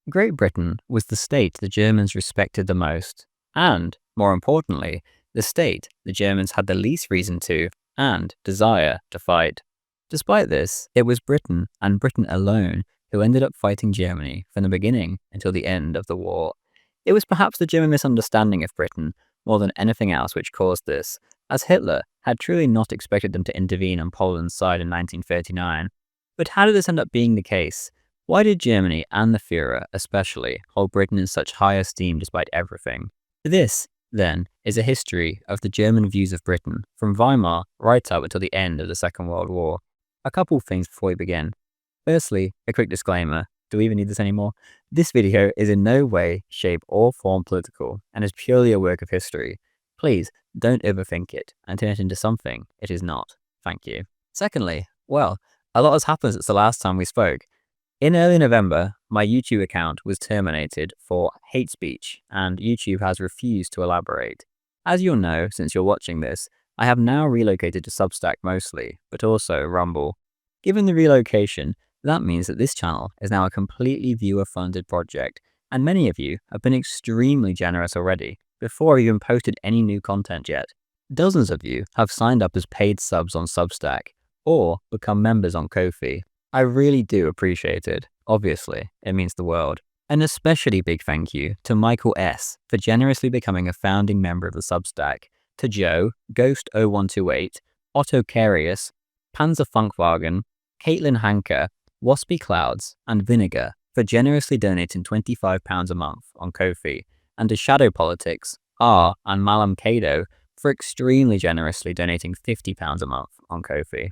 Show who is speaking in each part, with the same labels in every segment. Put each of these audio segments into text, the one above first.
Speaker 1: Great Britain was the state the Germans respected the most, and, more importantly, the state the Germans had the least reason to and desire to fight. Despite this, it was Britain and Britain alone who ended up fighting Germany from the beginning until the end of the war. It was perhaps the German misunderstanding of Britain more than anything else which caused this, as Hitler had truly not expected them to intervene on Poland's side in 1939. But how did this end up being the case? Why did Germany and the Führer especially hold Britain in such high esteem despite everything? This, then, is a history of the German views of Britain from Weimar right up until the end of the Second World War. A couple things before we begin. Firstly, a quick disclaimer. Do we even need this anymore? This video is in no way, shape, or form political and is purely a work of history. Please don't overthink it and turn it into something it is not. Thank you. Secondly, well, a lot has happened since the last time we spoke. In early November, my YouTube account was terminated for hate speech, and YouTube has refused to elaborate. As you'll know since you're watching this, I have now relocated to Substack mostly, but also Rumble. Given the relocation, that means that this channel is now a completely viewer-funded project, and many of you have been extremely generous already, before I've even posted any new content yet. Dozens of you have signed up as paid subs on Substack, or become members on Ko-fi. I really do appreciate it. Obviously, it means the world. An especially big thank you to Michael S. for generously becoming a founding member of the Substack, to Joe, Ghost0128, Otto Carius, Panzerfunkwagen, Caitlin Hanker, Waspy Clouds, and Vinegar for generously donating £25 a month on Ko-fi, and to Shadow Politics, R, and Malam Kado for extremely generously donating £50 a month on Ko-fi.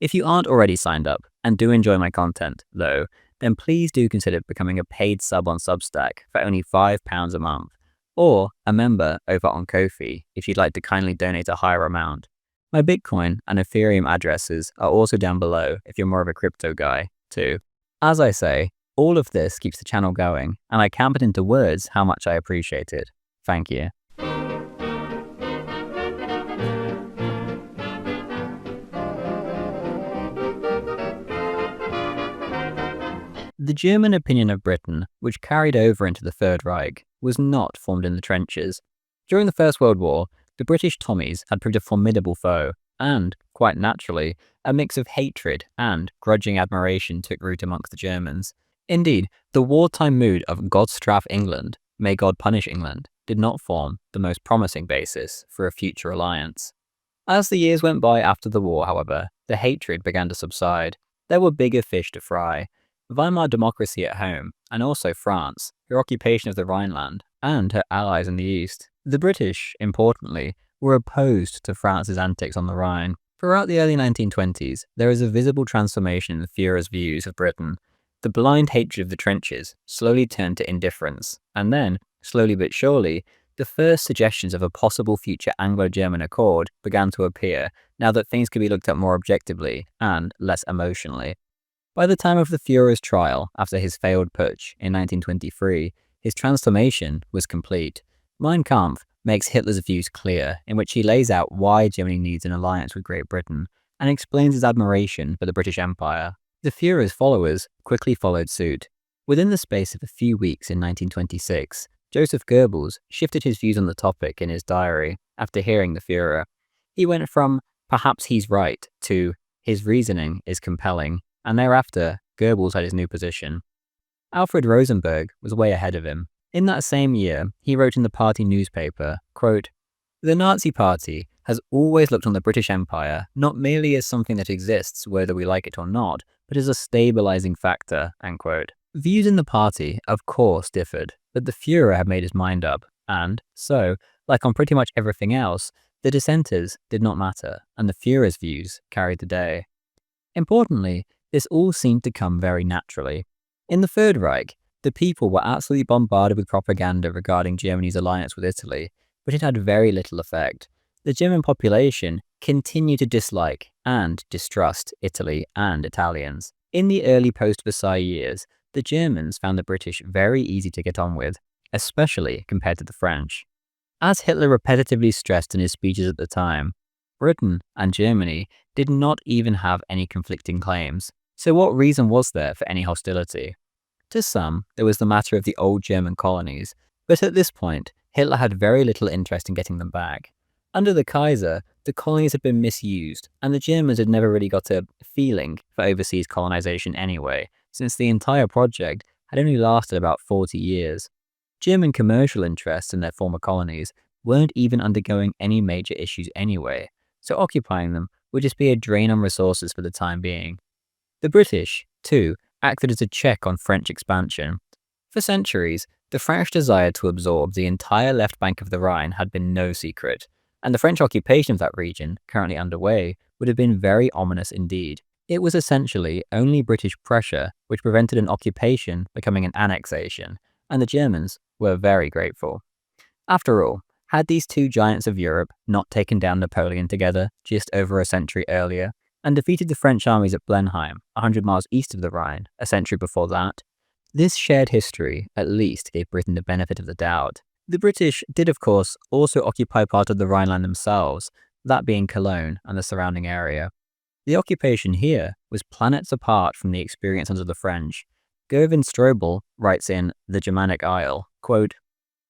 Speaker 1: If you aren't already signed up and do enjoy my content, though, then please do consider becoming a paid sub on Substack for only £5 a month, or a member over on Ko-fi if you'd like to kindly donate a higher amount. My Bitcoin and Ethereum addresses are also down below if you're more of a crypto guy, too. As I say, all of this keeps the channel going, and I can't put into words how much I appreciate it. Thank you. The German opinion of Britain, which carried over into the Third Reich, was not formed in the trenches. During the First World War, the British Tommies had proved a formidable foe, and, quite naturally, a mix of hatred and grudging admiration took root amongst the Germans. Indeed, the wartime mood of God strafe England, may God punish England, did not form the most promising basis for a future alliance. As the years went by after the war, however, the hatred began to subside. There were bigger fish to fry. Weimar democracy at home, and also France, her occupation of the Rhineland, and her allies in the east. The British, importantly, were opposed to France's antics on the Rhine. Throughout the early 1920s, there is a visible transformation in the Führer's views of Britain. The blind hatred of the trenches slowly turned to indifference, and then, slowly but surely, the first suggestions of a possible future Anglo-German accord began to appear now that things could be looked at more objectively and less emotionally. By the time of the Führer's trial after his failed putsch in 1923, his transformation was complete. Mein Kampf makes Hitler's views clear, in which he lays out why Germany needs an alliance with Great Britain and explains his admiration for the British Empire. The Führer's followers quickly followed suit. Within the space of a few weeks in 1926, Joseph Goebbels shifted his views on the topic in his diary after hearing the Führer. He went from, perhaps he's right, to, his reasoning is compelling, and thereafter, Goebbels had his new position. Alfred Rosenberg was way ahead of him. In that same year, he wrote in the party newspaper, quote, "The Nazi Party has always looked on the British Empire not merely as something that exists whether we like it or not, but as a stabilizing factor," end quote. Views in the party, of course, differed, but the Führer had made his mind up, and so, like on pretty much everything else, the dissenters did not matter, and the Führer's views carried the day. Importantly, this all seemed to come very naturally. In the Third Reich, the people were absolutely bombarded with propaganda regarding Germany's alliance with Italy, but it had very little effect. The German population continued to dislike and distrust Italy and Italians. In the early post-Versailles years, the Germans found the British very easy to get on with, especially compared to the French. As Hitler repetitively stressed in his speeches at the time, Britain and Germany did not even have any conflicting claims. So what reason was there for any hostility? To some, there was the matter of the old German colonies, but at this point, Hitler had very little interest in getting them back. Under the Kaiser, the colonies had been misused, and the Germans had never really got a feeling for overseas colonization anyway, since the entire project had only lasted about 40 years. German commercial interests in their former colonies weren't even undergoing any major issues anyway, so occupying them would just be a drain on resources for the time being. The British, too, acted as a check on French expansion. For centuries, the French desire to absorb the entire left bank of the Rhine had been no secret, and the French occupation of that region, currently underway, would have been very ominous indeed. It was essentially only British pressure which prevented an occupation becoming an annexation, and the Germans were very grateful. After all, had these two giants of Europe not taken down Napoleon together just over a century earlier, and defeated the French armies at Blenheim, 100 miles east of the Rhine, a century before that, this shared history at least gave Britain the benefit of the doubt. The British did, of course, also occupy part of the Rhineland themselves, that being Cologne and the surrounding area. The occupation here was planets apart from the experience under the French. Gerwin Strobel writes in The Germanic Isle, quote,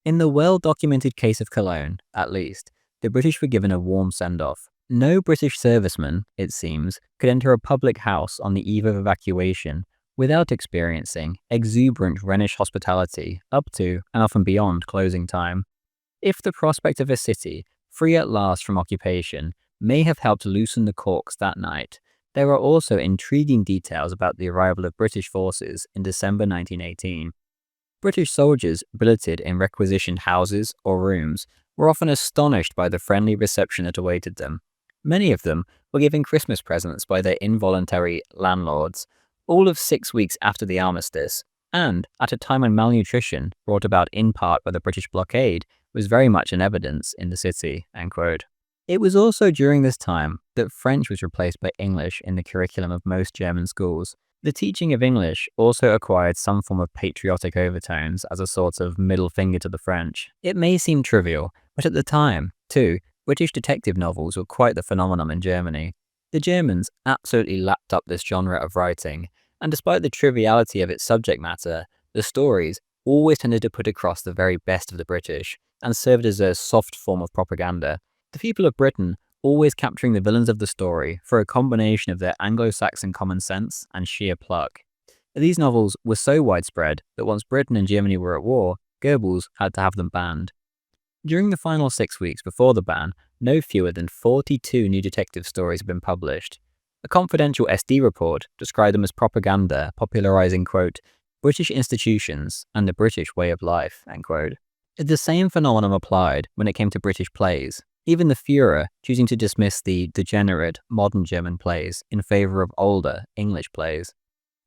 Speaker 1: "In the well-documented case of Cologne, at least, the British were given a warm send-off. No British serviceman, it seems, could enter a public house on the eve of evacuation without experiencing exuberant Rhenish hospitality up to and often beyond closing time. If the prospect of a city, free at last from occupation, may have helped loosen the corks that night, there are also intriguing details about the arrival of British forces in December 1918. British soldiers billeted in requisitioned houses or rooms were often astonished by the friendly reception that awaited them. Many of them were given Christmas presents by their involuntary landlords, all of 6 weeks after the armistice, and at a time when malnutrition, brought about in part by the British blockade, was very much in evidence in the city." End quote. It was also during this time that French was replaced by English in the curriculum of most German schools. The teaching of English also acquired some form of patriotic overtones as a sort of middle finger to the French. It may seem trivial, but at the time, too, British detective novels were quite the phenomenon in Germany. The Germans absolutely lapped up this genre of writing, and despite the triviality of its subject matter, the stories always tended to put across the very best of the British, and served as a soft form of propaganda. The people of Britain always capturing the villains of the story for a combination of their Anglo-Saxon common sense and sheer pluck. These novels were so widespread that once Britain and Germany were at war, Goebbels had to have them banned. During the final 6 weeks before the ban, no fewer than 42 new detective stories had been published. A confidential SD report described them as propaganda popularizing, quote, "British institutions and the British way of life," end quote. The same phenomenon applied when it came to British plays, even the Führer choosing to dismiss the degenerate, modern German plays in favor of older, English plays.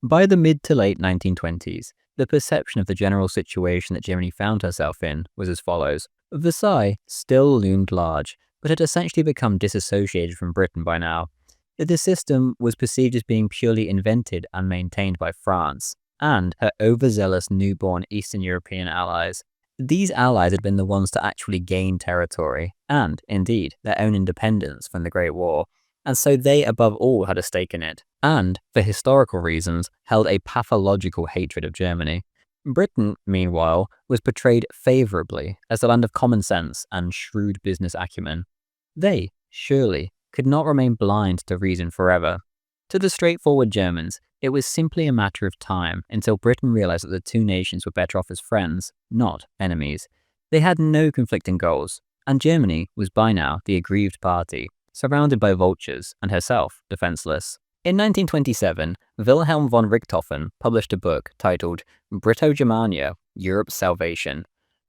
Speaker 1: By the mid to late 1920s, the perception of the general situation that Germany found herself in was as follows. Versailles still loomed large, but had essentially become disassociated from Britain by now. The system was perceived as being purely invented and maintained by France and her overzealous newborn Eastern European allies. These allies had been the ones to actually gain territory and, indeed, their own independence from the Great War, and so they above all had a stake in it, and, for historical reasons, held a pathological hatred of Germany. Britain, meanwhile, was portrayed favourably as the land of common sense and shrewd business acumen. They, surely, could not remain blind to reason forever. To the straightforward Germans, it was simply a matter of time until Britain realized that the two nations were better off as friends, not enemies. They had no conflicting goals, and Germany was by now the aggrieved party, surrounded by vultures and herself defenseless. In 1927, Wilhelm von Richthofen published a book titled Brito-Germania, Europe's Salvation.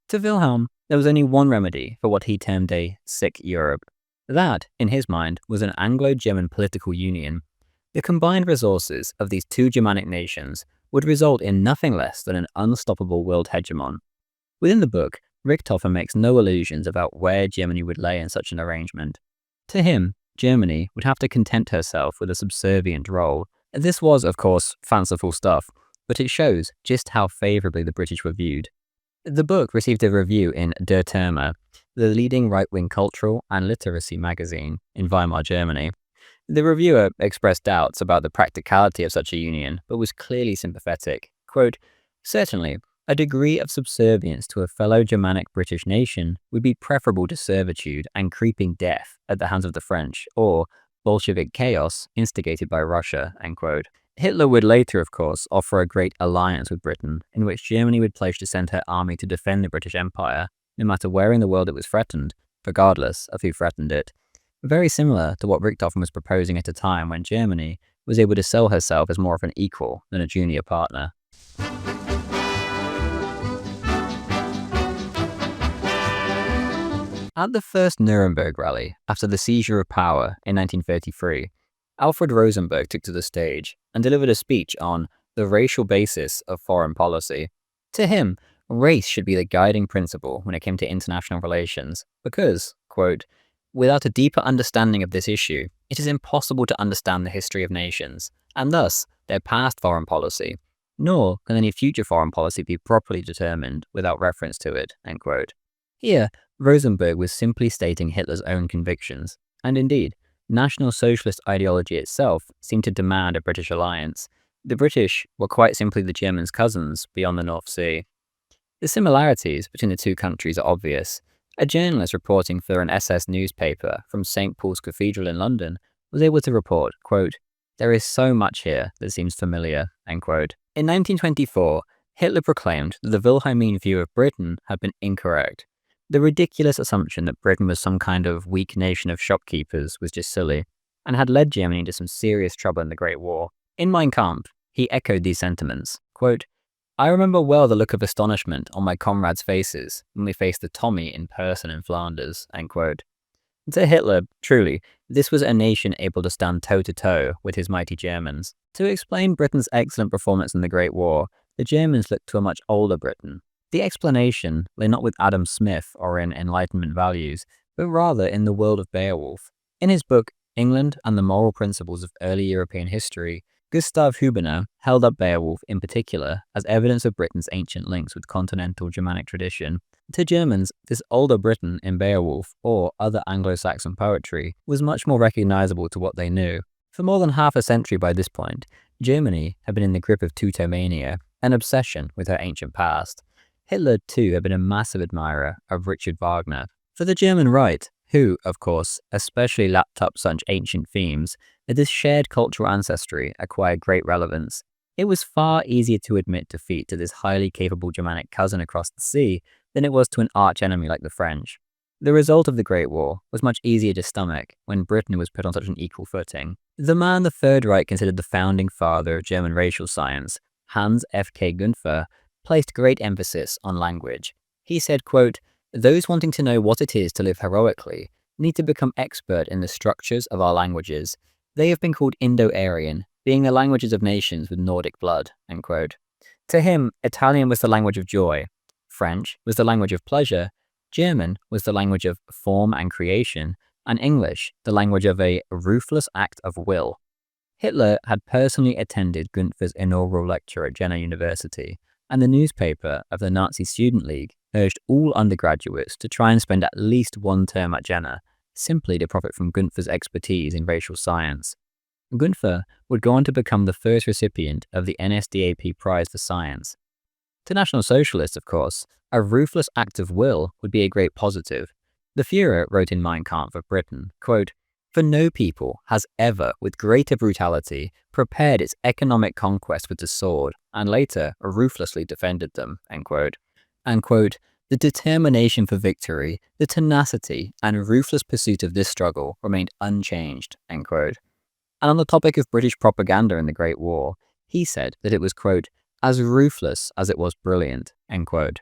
Speaker 1: To Wilhelm, there was only one remedy for what he termed a sick Europe. That, in his mind, was an Anglo-German political union. The combined resources of these two Germanic nations would result in nothing less than an unstoppable world hegemon. Within the book, Richthofen makes no illusions about where Germany would lay in such an arrangement. To him, Germany would have to content herself with a subservient role. This was, of course, fanciful stuff, but it shows just how favourably the British were viewed. The book received a review in Der Terme, the leading right-wing cultural and literacy magazine in Weimar, Germany. The reviewer expressed doubts about the practicality of such a union, but was clearly sympathetic. Quote, Certainly, a degree of subservience to a fellow Germanic British nation would be preferable to servitude and creeping death at the hands of the French, or Bolshevik chaos instigated by Russia. End quote. Hitler would later, of course, offer a great alliance with Britain, in which Germany would pledge to send her army to defend the British Empire, no matter where in the world it was threatened, regardless of who threatened it. Very similar to what Richthofen was proposing at a time when Germany was able to sell herself as more of an equal than a junior partner. At the first Nuremberg rally, after the seizure of power in 1933, Alfred Rosenberg took to the stage and delivered a speech on the racial basis of foreign policy. To him, race should be the guiding principle when it came to international relations because, quote, without a deeper understanding of this issue, it is impossible to understand the history of nations, and thus their past foreign policy, nor can any future foreign policy be properly determined without reference to it, end quote. Here, Rosenberg was simply stating Hitler's own convictions, and indeed, National Socialist ideology itself seemed to demand a British alliance. The British were quite simply the Germans' cousins beyond the North Sea. The similarities between the two countries are obvious. A journalist reporting for an SS newspaper from St. Paul's Cathedral in London was able to report, quote, there is so much here that seems familiar, end quote. In 1924, Hitler proclaimed that the Wilhelmine view of Britain had been incorrect. The ridiculous assumption that Britain was some kind of weak nation of shopkeepers was just silly, and had led Germany into some serious trouble in the Great War. In Mein Kampf, he echoed these sentiments, quote, I remember well the look of astonishment on my comrades' faces when we faced the Tommy in person in Flanders, end quote. To Hitler, truly, this was a nation able to stand toe-to-toe with his mighty Germans. To explain Britain's excellent performance in the Great War, the Germans looked to a much older Britain. The explanation lay not with Adam Smith or in Enlightenment values, but rather in the world of Beowulf. In his book, England and the Moral Principles of Early European History, Gustav Hubener held up Beowulf in particular as evidence of Britain's ancient links with continental Germanic tradition. To Germans, this older Britain in Beowulf or other Anglo-Saxon poetry was much more recognizable to what they knew. For more than half a century by this point, Germany had been in the grip of Teutomania, an obsession with her ancient past. Hitler, too, had been a massive admirer of Richard Wagner. For the German right, who, of course, especially lapped up such ancient themes, that this shared cultural ancestry acquired great relevance. It was far easier to admit defeat to this highly capable Germanic cousin across the sea than it was to an arch-enemy like the French. The result of the Great War was much easier to stomach when Britain was put on such an equal footing. The man the Third Reich considered the founding father of German racial science, Hans F.K. Gunther, placed great emphasis on language. He said, quote, those wanting to know what it is to live heroically need to become expert in the structures of our languages. They have been called Indo-Aryan, being the languages of nations with Nordic blood, end quote. To him, Italian was the language of joy, French was the language of pleasure, German was the language of form and creation, and English the language of a ruthless act of will. Hitler had personally attended Gunther's inaugural lecture at Jena University, and the newspaper of the Nazi Student League urged all undergraduates to try and spend at least one term at Jena, simply to profit from Gunther's expertise in racial science. Gunther would go on to become the first recipient of the NSDAP Prize for Science. To National Socialists, of course, a ruthless act of will would be a great positive. The Führer wrote in Mein Kampf of Britain, quote, for no people has ever, with greater brutality, prepared its economic conquest with the sword, and later ruthlessly defended them, end quote. And quote, the determination for victory, the tenacity and ruthless pursuit of this struggle remained unchanged, end quote. And on the topic of British propaganda in the Great War, he said that it was, quote, as ruthless as it was brilliant, end quote.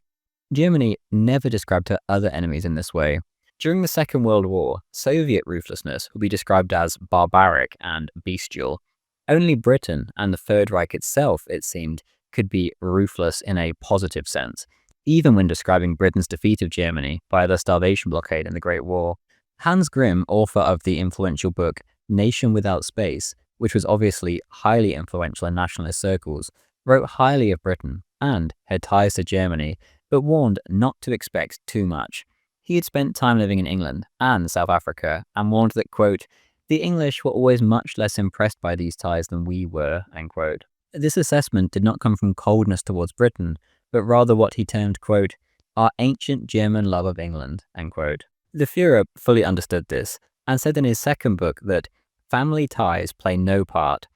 Speaker 1: Germany never described her other enemies in this way. During the Second World War, Soviet ruthlessness would be described as barbaric and bestial. Only Britain and the Third Reich itself, it seemed, could be ruthless in a positive sense, even when describing Britain's defeat of Germany by the starvation blockade in the Great War. Hans Grimm, author of the influential book Nation Without Space, which was obviously highly influential in nationalist circles, wrote highly of Britain and had ties to Germany, but warned not to expect too much. He had spent time living in England and South Africa and warned that, quote, the English were always much less impressed by these ties than we were, end quote. This assessment did not come from coldness towards Britain, but rather what he termed, quote, our ancient German love of England, end quote. The Führer fully understood this and said in his second book that family ties play no part.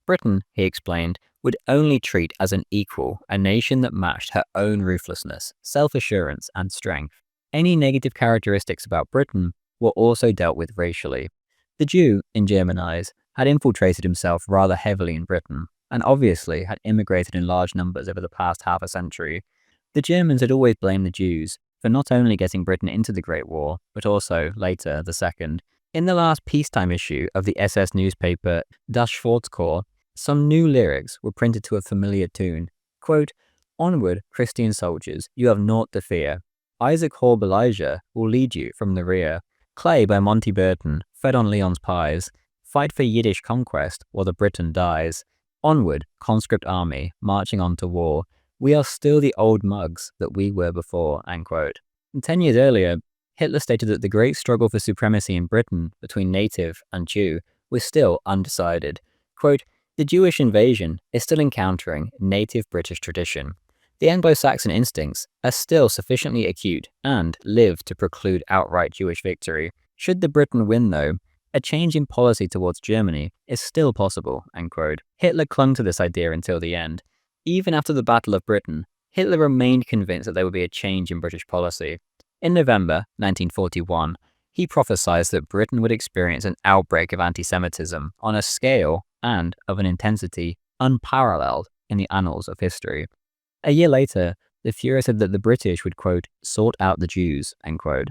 Speaker 1: Britain, he explained, would only treat as an equal a nation that matched her own ruthlessness, self-assurance, and strength. Any negative characteristics about Britain were also dealt with racially. The Jew, in German eyes, had infiltrated himself rather heavily in Britain, and obviously had immigrated in large numbers over the past half a century. The Germans had always blamed the Jews for not only getting Britain into the Great War, but also, later, the Second. In the last peacetime issue of the SS newspaper Das Schwarzkorps, some new lyrics were printed to a familiar tune. Quote, onward, Christian soldiers, you have naught to fear. Isaac Horb Elijah will lead you from the rear. Clay by Monty Burton, fed on Leon's pies. Fight for Yiddish conquest while the Briton dies. Onward, conscript army, marching on to war. We are still the old mugs that we were before, end quote. And 10 years earlier, Hitler stated that the great struggle for supremacy in Britain between native and Jew was still undecided. Quote, the Jewish invasion is still encountering native British tradition. The Anglo-Saxon instincts are still sufficiently acute and live to preclude outright Jewish victory. Should the Briton win, though, a change in policy towards Germany is still possible, end quote. Hitler clung to this idea until the end. Even after the Battle of Britain, Hitler remained convinced that there would be a change in British policy. In November 1941, he prophesied that Britain would experience an outbreak of anti-Semitism on a scale and of an intensity unparalleled in the annals of history. A year later, the Führer said that the British would, quote, sort out the Jews, end quote.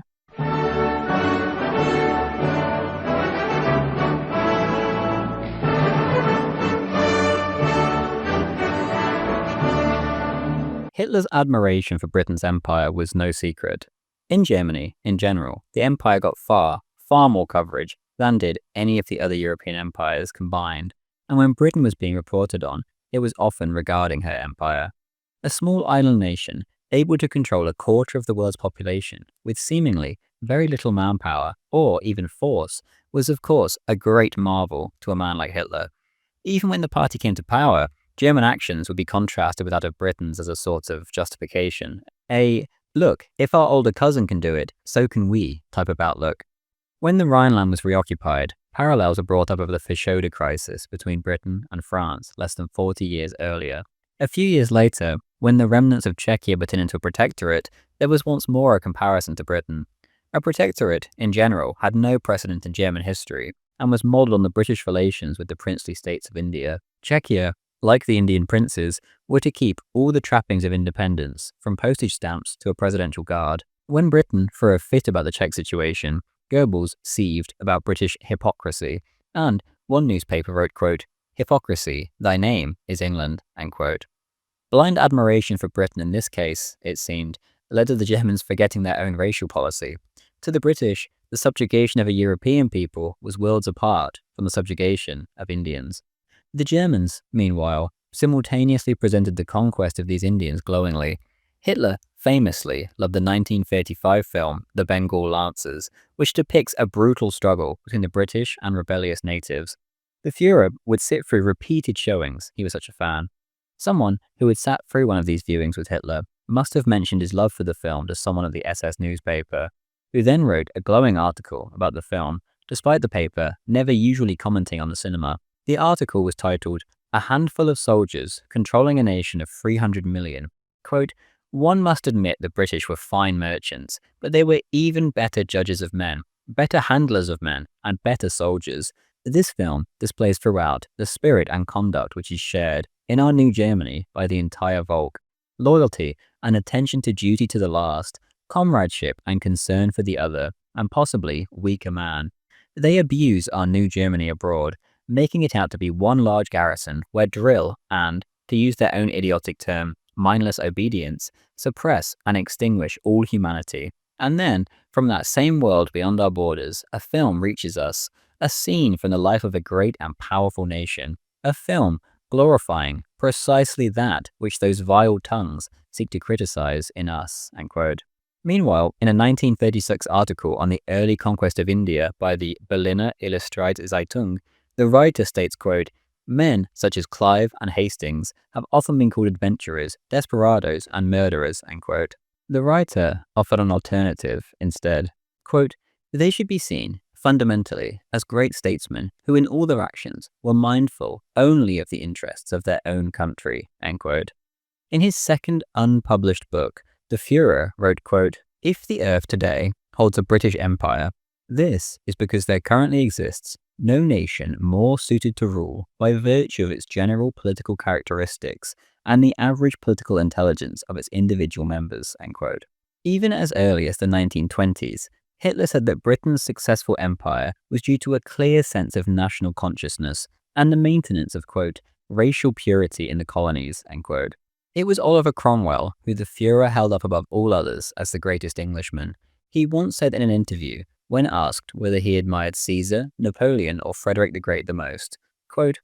Speaker 1: Hitler's admiration for Britain's empire was no secret. In Germany, in general, the empire got far more coverage than did any of the other European empires combined, and when Britain was being reported on, it was often regarding her empire. A small island nation, able to control a quarter of the world's population, with seemingly very little manpower or even force, was of course a great marvel to a man like Hitler. Even when the party came to power, German actions would be contrasted with that of Britain's as a sort of justification. A, look, if our older cousin can do it, so can we type of outlook. When the Rhineland was reoccupied, parallels were brought up over the Fashoda crisis between Britain and France less than 40 years earlier. A few years later, when the remnants of Czechia were turned into a protectorate, there was once more a comparison to Britain. A protectorate, in general, had no precedent in German history and was modelled on the British relations with the princely states of India. Czechia, like the Indian princes, were to keep all the trappings of independence, from postage stamps to a presidential guard. When Britain threw a fit about the Czech situation, Goebbels seethed about British hypocrisy, and one newspaper wrote, quote, hypocrisy, thy name is England, end quote. Blind admiration for Britain in this case, it seemed, led to the Germans forgetting their own racial policy. To the British, the subjugation of a European people was worlds apart from the subjugation of Indians. The Germans, meanwhile, simultaneously presented the conquest of these Indians glowingly. Hitler famously loved the 1935 film The Bengal Lancers, which depicts a brutal struggle between the British and rebellious natives. The Führer would sit through repeated showings, he was such a fan. Someone who had sat through one of these viewings with Hitler must have mentioned his love for the film to someone at the SS newspaper, who then wrote a glowing article about the film, despite the paper never usually commenting on the cinema. The article was titled, A Handful of Soldiers Controlling a Nation of 300 Million. Quote, one must admit the British were fine merchants, but they were even better judges of men, better handlers of men, and better soldiers. This film displays throughout the spirit and conduct which is shared in our new Germany by the entire Volk. Loyalty and attention to duty to the last, comradeship and concern for the other, and possibly weaker man. They abuse our new Germany abroad, making it out to be one large garrison where drill and, to use their own idiotic term, mindless obedience, suppress and extinguish all humanity. And then, from that same world beyond our borders, a film reaches us, a scene from the life of a great and powerful nation, a film glorifying precisely that which those vile tongues seek to criticize in us, end quote. Meanwhile, in a 1936 article on the early conquest of India by the Berliner Illustrierte Zeitung, the writer states, quote, Men such as Clive and Hastings have often been called adventurers, desperados, and murderers, end quote. The writer offered an alternative instead. Quote, they should be seen, fundamentally, as great statesmen who in all their actions were mindful only of the interests of their own country, end quote. In his second unpublished book, the Führer wrote, quote, if the earth today holds a British Empire, this is because there currently exists no nation more suited to rule by virtue of its general political characteristics and the average political intelligence of its individual members, end quote. Even as early as the 1920s, Hitler said that Britain's successful empire was due to a clear sense of national consciousness and the maintenance of, quote, racial purity in the colonies, end quote. It was Oliver Cromwell who the Führer held up above all others as the greatest Englishman. He once said in an interview, when asked whether he admired Caesar, Napoleon, or Frederick the Great the most, quote,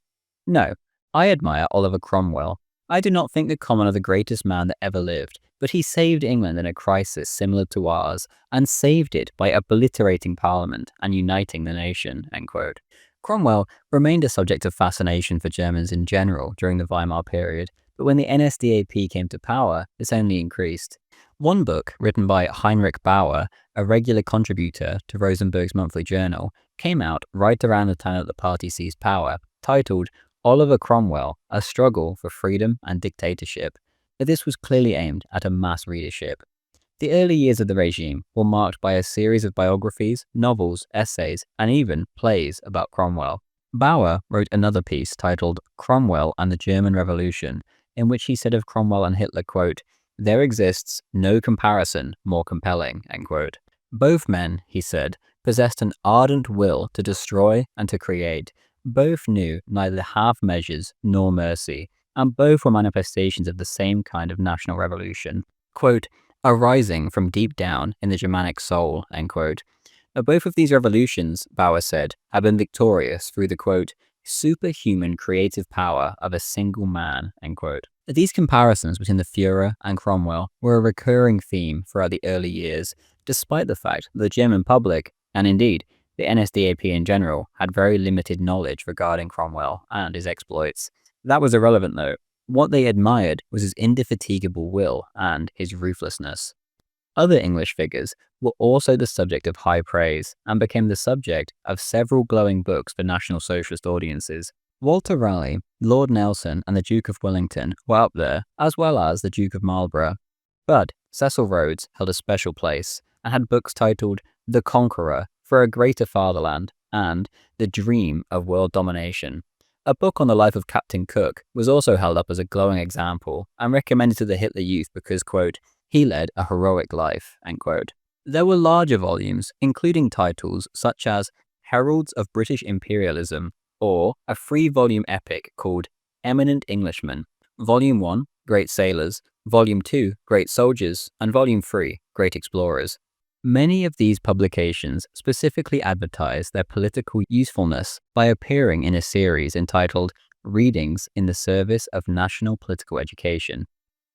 Speaker 1: no, I admire Oliver Cromwell. I do not think the commoner the greatest man that ever lived, but he saved England in a crisis similar to ours, and saved it by obliterating Parliament and uniting the nation, end quote. Cromwell remained a subject of fascination for Germans in general during the Weimar period, but when the NSDAP came to power, this only increased. One book, written by Heinrich Bauer, a regular contributor to Rosenberg's monthly journal, came out right around the time that the party seized power, titled Oliver Cromwell, A Struggle for Freedom and Dictatorship. But this was clearly aimed at a mass readership. The early years of the regime were marked by a series of biographies, novels, essays, and even plays about Cromwell. Bauer wrote another piece titled Cromwell and the German Revolution, in which he said of Cromwell and Hitler, quote, there exists no comparison more compelling, end quote. Both men, he said, possessed an ardent will to destroy and to create. Both knew neither half measures nor mercy, and both were manifestations of the same kind of national revolution, quote, arising from deep down in the Germanic soul, end quote. Both of these revolutions, Bauer said, have been victorious through the, quote, superhuman creative power of a single man, end quote. These comparisons between the Führer and Cromwell were a recurring theme throughout the early years, despite the fact that the German public, and indeed the NSDAP in general, had very limited knowledge regarding Cromwell and his exploits. That was irrelevant though. What they admired was his indefatigable will and his ruthlessness. Other English figures were also the subject of high praise and became the subject of several glowing books for National Socialist audiences. Walter Raleigh, Lord Nelson, and the Duke of Wellington were up there, as well as the Duke of Marlborough. But Cecil Rhodes held a special place and had books titled The Conqueror, For a Greater Fatherland, and The Dream of World Domination. A book on the life of Captain Cook was also held up as a glowing example and recommended to the Hitler Youth because, quote, he led a heroic life, end quote. There were larger volumes, including titles such as Heralds of British Imperialism, or a 3-volume epic called Eminent Englishmen, Volume 1, Great Sailors, Volume 2, Great Soldiers, and Volume 3, Great Explorers. Many of these publications specifically advertised their political usefulness by appearing in a series entitled Readings in the Service of National Political Education.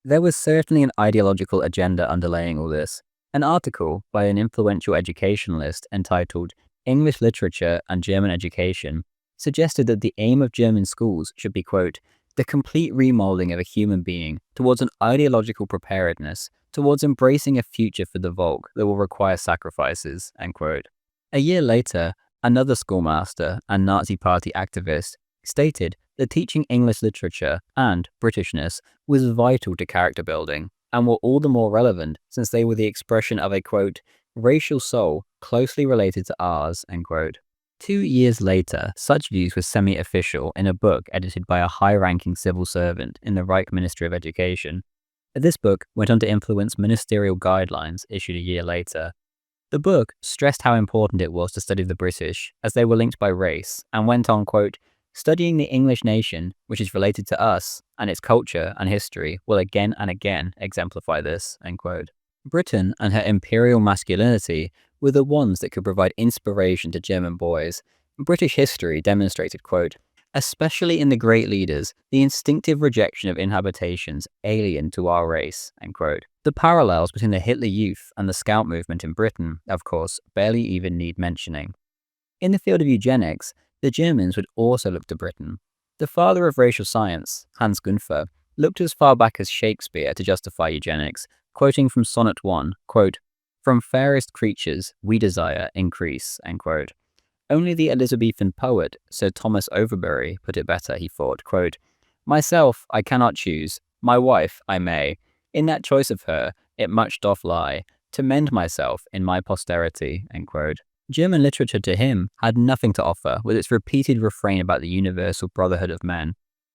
Speaker 1: There was certainly an ideological agenda underlaying all this. An article by an influential educationalist entitled English Literature and German Education suggested that the aim of German schools should be, quote, the complete remolding of a human being towards an ideological preparedness, towards embracing a future for the Volk that will require sacrifices, end quote. A year later, another schoolmaster and Nazi Party activist stated that teaching English literature and Britishness was vital to character building, and were all the more relevant since they were the expression of a, quote, racial soul closely related to ours, end quote. 2 years later, such views were semi-official in a book edited by a high-ranking civil servant in the Reich Ministry of Education. This book went on to influence ministerial guidelines issued a year later. The book stressed how important it was to study the British, as they were linked by race, and went on, quote, studying the English nation, which is related to us, and its culture and history will again and again exemplify this, end quote. Britain and her imperial masculinity were the ones that could provide inspiration to German boys. British history demonstrated, quote, especially in the great leaders, the instinctive rejection of inhabitations alien to our race, end quote. The parallels between the Hitler Youth and the Scout movement in Britain, of course, barely even need mentioning. In the field of eugenics, the Germans would also look to Britain. The father of racial science, Hans Gunther, looked as far back as Shakespeare to justify eugenics, quoting from Sonnet 1, quote, "From fairest creatures we desire increase," end quote. Only the Elizabethan poet Sir Thomas Overbury put it better, he thought, quote, "Myself I cannot choose, my wife I may. In that choice of her it much doth lie, to mend myself in my posterity," end quote. German literature to him had nothing to offer with its repeated refrain about the universal brotherhood of men.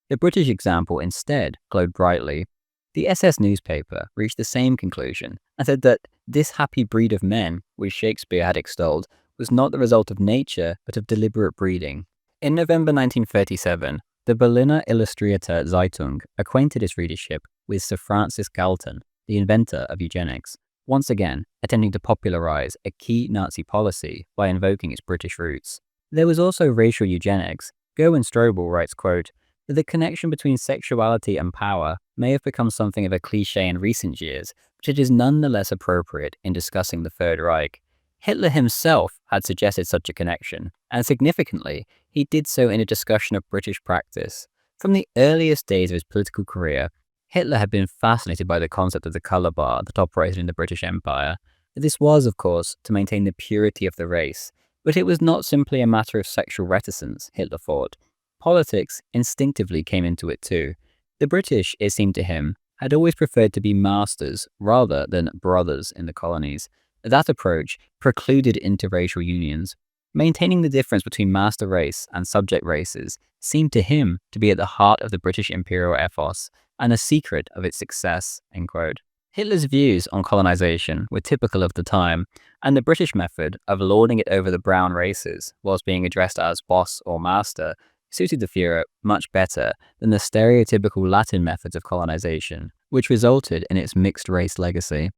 Speaker 1: The British example instead glowed brightly. The SS newspaper reached the same conclusion and said that this happy breed of men, which Shakespeare had extolled, was not the result of nature but of deliberate breeding. In November 1937, the Berliner Illustrierte Zeitung acquainted its readership with Sir Francis Galton, the inventor of eugenics, once again attempting to popularize a key Nazi policy by invoking its British roots. There was also racial eugenics. Gerwin Strobel writes, quote, that the connection between sexuality and power may have become something of a cliché in recent years, but it is nonetheless appropriate in discussing the Third Reich. Hitler himself had suggested such a connection, and significantly, he did so in a discussion of British practice. From the earliest days of his political career, Hitler had been fascinated by the concept of the colour bar that operated in the British Empire. This was, of course, to maintain the purity of the race, but it was not simply a matter of sexual reticence, Hitler thought. Politics instinctively came into it too. The British, it seemed to him, had always preferred to be masters rather than brothers in the colonies. That approach precluded interracial unions. Maintaining the difference between master race and subject races seemed to him to be at the heart of the British imperial ethos and a secret of its success, end quote. Hitler's views on colonization were typical of the time, and the British method of lording it over the brown races whilst being addressed as boss or master suited the Führer much better than the stereotypical Latin methods of colonization, which resulted in its mixed-race legacy.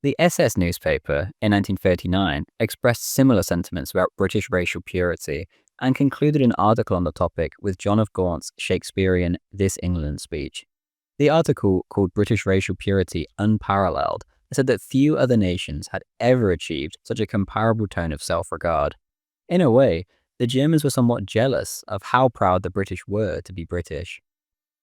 Speaker 1: The SS newspaper, in 1939, expressed similar sentiments about British racial purity and concluded an article on the topic with John of Gaunt's Shakespearean This England speech. The article, called British Racial Purity Unparalleled, said that few other nations had ever achieved such a comparable tone of self-regard. In a way, the Germans were somewhat jealous of how proud the British were to be British.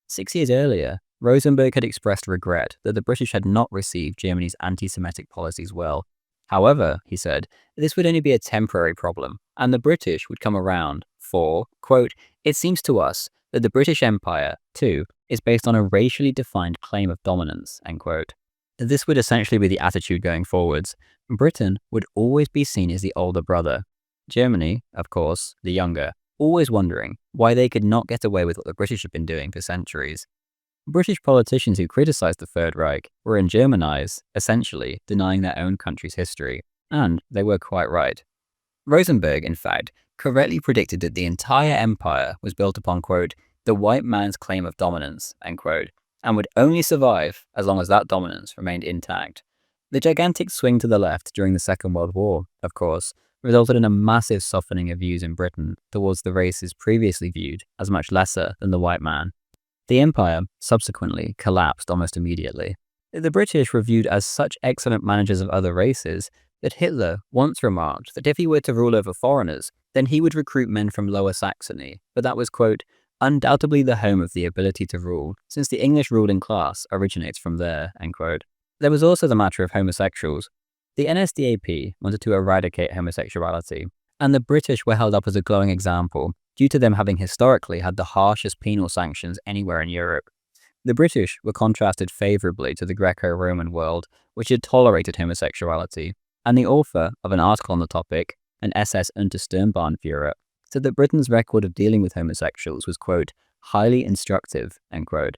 Speaker 1: 6 years earlier, Rosenberg had expressed regret that the British had not received Germany's anti-Semitic policies well. However, he said, this would only be a temporary problem, and the British would come around, for, quote, "It seems to us that the British Empire, too, is based on a racially defined claim of dominance," end quote. This would essentially be the attitude going forwards. Britain would always be seen as the older brother. Germany, of course, the younger, always wondering why they could not get away with what the British had been doing for centuries. British politicians who criticized the Third Reich were, in German eyes, essentially denying their own country's history, and they were quite right. Rosenberg, in fact, correctly predicted that the entire empire was built upon, quote, "the white man's claim of dominance," end quote, and would only survive as long as that dominance remained intact. The gigantic swing to the left during the Second World War, of course, resulted in a massive softening of views in Britain towards the races previously viewed as much lesser than the white man. The empire subsequently collapsed almost immediately. The British were viewed as such excellent managers of other races that Hitler once remarked that if he were to rule over foreigners, then he would recruit men from Lower Saxony, but that was, quote, "undoubtedly the home of the ability to rule, since the English ruling class originates from there," end quote. There was also the matter of homosexuals. The NSDAP wanted to eradicate homosexuality, and the British were held up as a glowing example, due to them having historically had the harshest penal sanctions anywhere in Europe. The British were contrasted favourably to the Greco-Roman world, which had tolerated homosexuality, and the author of an article on the topic, an SS Untersturmbannführer, said that Britain's record of dealing with homosexuals was, quote, "highly instructive," end quote.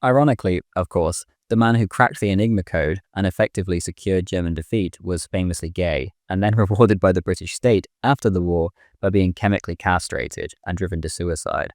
Speaker 1: Ironically, of course, the man who cracked the Enigma code and effectively secured German defeat was famously gay, and then rewarded by the British state after the war by being chemically castrated and driven to suicide.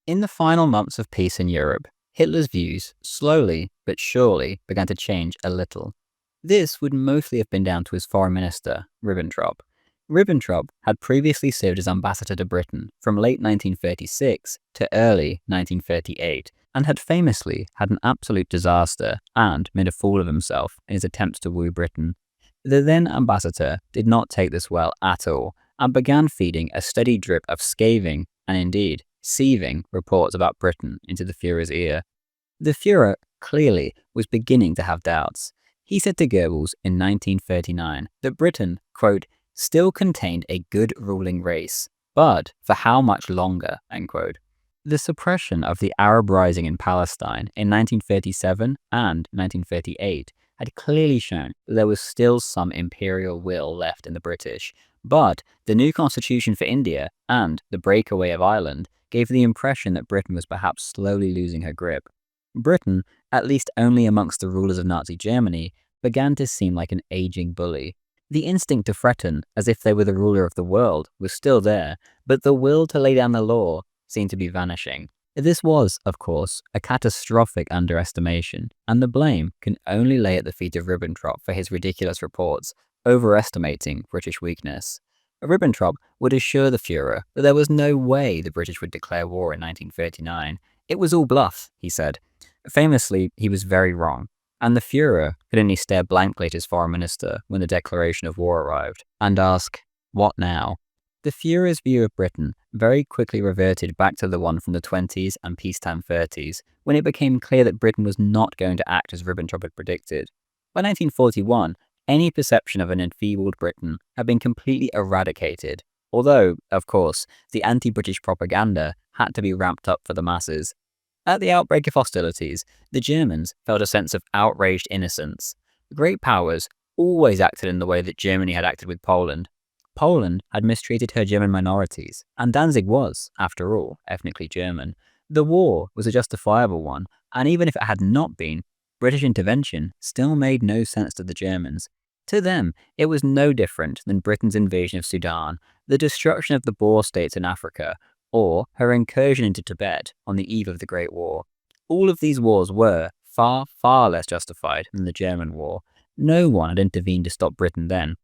Speaker 1: In the final months of peace in Europe, Hitler's views slowly but surely began to change a little. This would mostly have been down to his foreign minister, Ribbentrop. Ribbentrop had previously served as ambassador to Britain from late 1936 to early 1938, and had famously had an absolute disaster and made a fool of himself in his attempts to woo Britain. The then ambassador did not take this well at all, and began feeding a steady drip of scathing and indeed seething reports about Britain into the Führer's ear. The Führer clearly was beginning to have doubts. He said to Goebbels in 1939 that Britain, quote, still contained a good ruling race, but for how much longer, end quote. The suppression of the Arab Rising in Palestine in 1937 and 1938 had clearly shown that there was still some imperial will left in the British, but the new constitution for India and the breakaway of Ireland gave the impression that Britain was perhaps slowly losing her grip. Britain, at least only amongst the rulers of Nazi Germany, began to seem like an aging bully. The instinct to threaten, as if they were the ruler of the world, was still there, but the will to lay down the law seemed to be vanishing. This was, of course, a catastrophic underestimation, and the blame can only lay at the feet of Ribbentrop for his ridiculous reports, overestimating British weakness. Ribbentrop would assure the Führer that there was no way the British would declare war in 1939. It was all bluff, he said. Famously, he was very wrong, and the Führer could only stare blankly at his foreign minister when the declaration of war arrived, and ask, what now? The Führer's view of Britain very quickly reverted back to the one from the 20s and peacetime 30s, when it became clear that Britain was not going to act as Ribbentrop had predicted. By 1941, any perception of an enfeebled Britain had been completely eradicated, although, of course, the anti-British propaganda had to be ramped up for the masses. At the outbreak of hostilities, the Germans felt a sense of outraged innocence. Great powers always acted in the way that Germany had acted with Poland. Poland had mistreated her German minorities, and Danzig was, after all, ethnically German. The war was a justifiable one, and even if it had not been, British intervention still made no sense to the Germans. To them, it was no different than Britain's invasion of Sudan, the destruction of the Boer states in Africa, or her incursion into Tibet on the eve of the Great War. All of these wars were far, far less justified than the German war. No one had intervened to stop Britain then.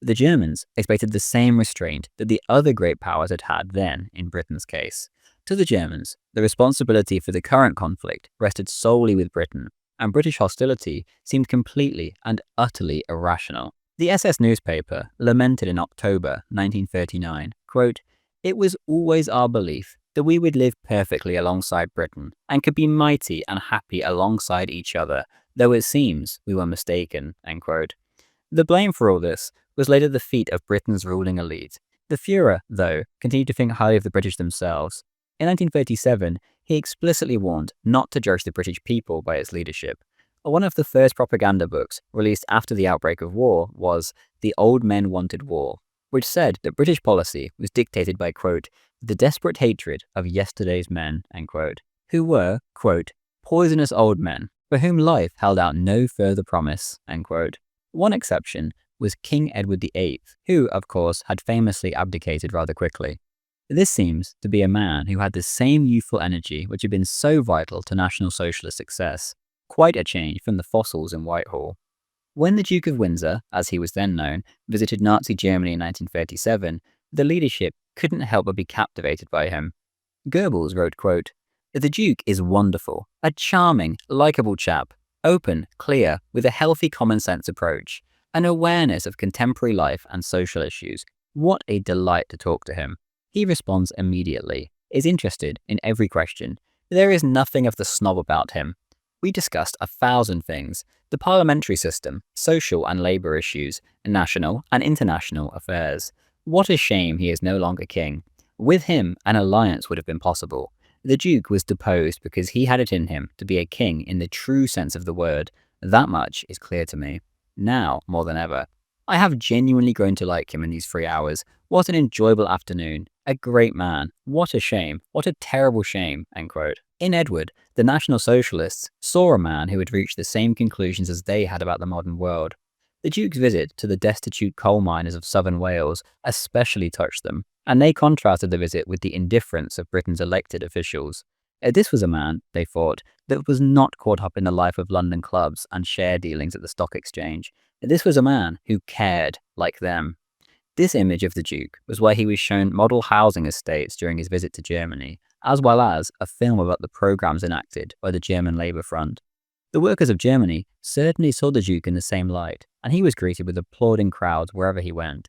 Speaker 1: The Germans expected the same restraint that the other great powers had had then in Britain's case. To the Germans, the responsibility for the current conflict rested solely with Britain, and British hostility seemed completely and utterly irrational. The SS newspaper lamented in October 1939, quote, "It was always our belief that we would live perfectly alongside Britain and could be mighty and happy alongside each other, though it seems we were mistaken," end quote. The blame for all this was laid at the feet of Britain's ruling elite. The Führer, though, continued to think highly of the British themselves. In 1937, he explicitly warned not to judge the British people by its leadership. One of the first propaganda books released after the outbreak of war was The Old Men Wanted War, which said that British policy was dictated by, quote, "the desperate hatred of yesterday's men," end quote, who were, quote, "poisonous old men, for whom life held out no further promise," end quote. One exception was King Edward VIII, who, of course, had famously abdicated rather quickly. This seems to be a man who had the same youthful energy which had been so vital to National Socialist success, quite a change from the fossils in Whitehall. When the Duke of Windsor, as he was then known, visited Nazi Germany in 1937, the leadership couldn't help but be captivated by him. Goebbels wrote, quote, "The Duke is wonderful, a charming, likeable chap, open, clear, with a healthy common sense approach, an awareness of contemporary life and social issues. What a delight to talk to him. He responds immediately, is interested in every question. There is nothing of the snob about him. We discussed 1,000 things, the parliamentary system, social and labour issues, national and international affairs. What a shame he is no longer king. With him, an alliance would have been possible. The Duke was deposed because he had it in him to be a king in the true sense of the word. That much is clear to me. Now, more than ever. I have genuinely grown to like him in these 3 hours. What an enjoyable afternoon. A great man. What a shame. What a terrible shame," end quote. In Edward, the National Socialists saw a man who had reached the same conclusions as they had about the modern world. The Duke's visit to the destitute coal miners of southern Wales especially touched them, and they contrasted the visit with the indifference of Britain's elected officials. This was a man, they thought, that was not caught up in the life of London clubs and share dealings at the stock exchange. This was a man who cared like them. This image of the Duke was why he was shown model housing estates during his visit to Germany, as well as a film about the programs enacted by the German Labour Front. The workers of Germany certainly saw the Duke in the same light, and he was greeted with applauding crowds wherever he went.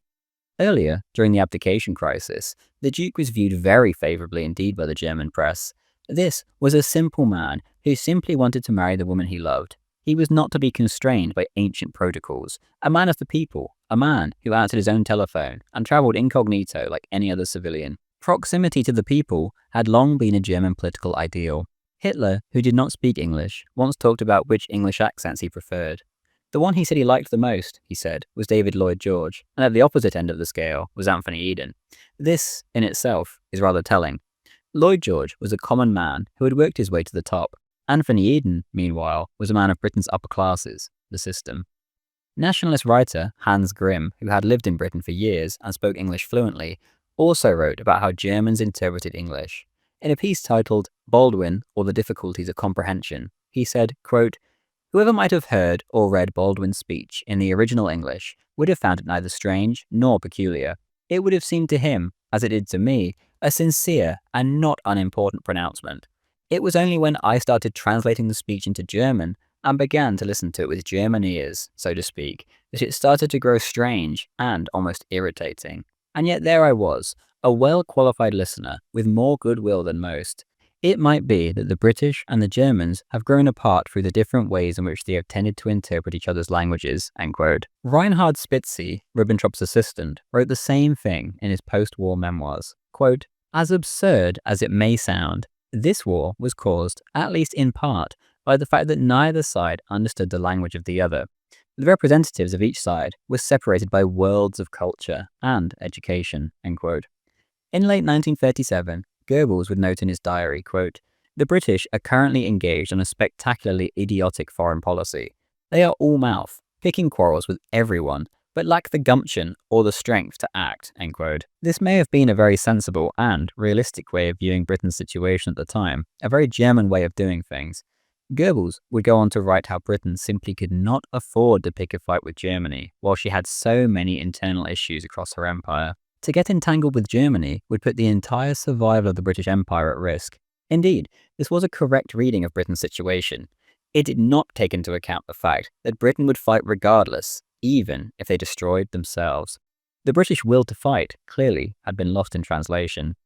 Speaker 1: Earlier, during the abdication crisis, the Duke was viewed very favourably indeed by the German press. This was a simple man who simply wanted to marry the woman he loved. He was not to be constrained by ancient protocols, a man of the people, a man who answered his own telephone and travelled incognito like any other civilian. Proximity to the people had long been a German political ideal. Hitler, who did not speak English, once talked about which English accents he preferred. The one he said he liked the most, he said, was David Lloyd George, and at the opposite end of the scale was Anthony Eden. This, in itself, is rather telling. Lloyd George was a common man who had worked his way to the top. Anthony Eden, meanwhile, was a man of Britain's upper classes, the system. Nationalist writer Hans Grimm, who had lived in Britain for years and spoke English fluently, also wrote about how Germans interpreted English. In a piece titled Baldwin or the Difficulties of Comprehension, he said, quote, "Whoever might have heard or read Baldwin's speech in the original English would have found it neither strange nor peculiar. It would have seemed to him, as it did to me, a sincere and not unimportant pronouncement. It was only when I started translating the speech into German and began to listen to it with German ears, so to speak, that it started to grow strange and almost irritating. And yet there I was, a well-qualified listener with more goodwill than most. It might be that the British and the Germans have grown apart through the different ways in which they have tended to interpret each other's languages." End quote. Reinhard Spitzy, Ribbentrop's assistant, wrote the same thing in his post-war memoirs. Quote, "As absurd as it may sound, this war was caused, at least in part, by the fact that neither side understood the language of the other. The representatives of each side were separated by worlds of culture and education." End quote. In late 1937, Goebbels would note in his diary, quote, "The British are currently engaged on a spectacularly idiotic foreign policy. They are all mouth, picking quarrels with everyone, but lack the gumption or the strength to act." End quote. This may have been a very sensible and realistic way of viewing Britain's situation at the time, a very German way of doing things. Goebbels would go on to write how Britain simply could not afford to pick a fight with Germany, while she had so many internal issues across her empire. To get entangled with Germany would put the entire survival of the British Empire at risk. Indeed, this was a correct reading of Britain's situation. It did not take into account the fact that Britain would fight regardless, even if they destroyed themselves. The British will to fight, clearly, had been lost in translation.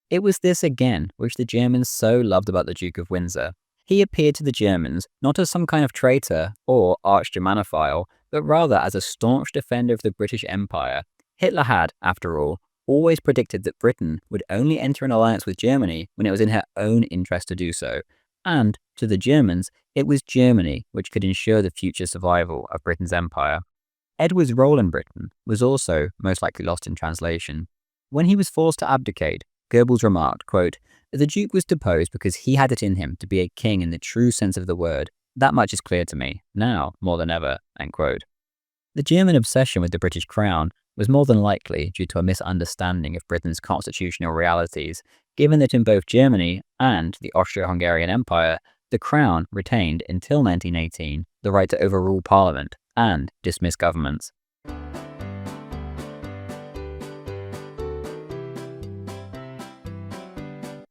Speaker 1: It was this again which the Germans so loved about the Duke of Windsor. He appeared to the Germans not as some kind of traitor or arch-Germanophile, but rather as a staunch defender of the British Empire. Hitler had, after all, always predicted that Britain would only enter an alliance with Germany when it was in her own interest to do so, and, to the Germans, it was Germany which could ensure the future survival of Britain's empire. Edward's role in Britain was also most likely lost in translation. When he was forced to abdicate, Goebbels remarked, quote, "The Duke was deposed because he had it in him to be a king in the true sense of the word. That much is clear to me, now more than ever." End quote. The German obsession with the British crown was more than likely due to a misunderstanding of Britain's constitutional realities, given that in both Germany and the Austro-Hungarian Empire, the crown retained until 1918 the right to overrule parliament and dismiss governments.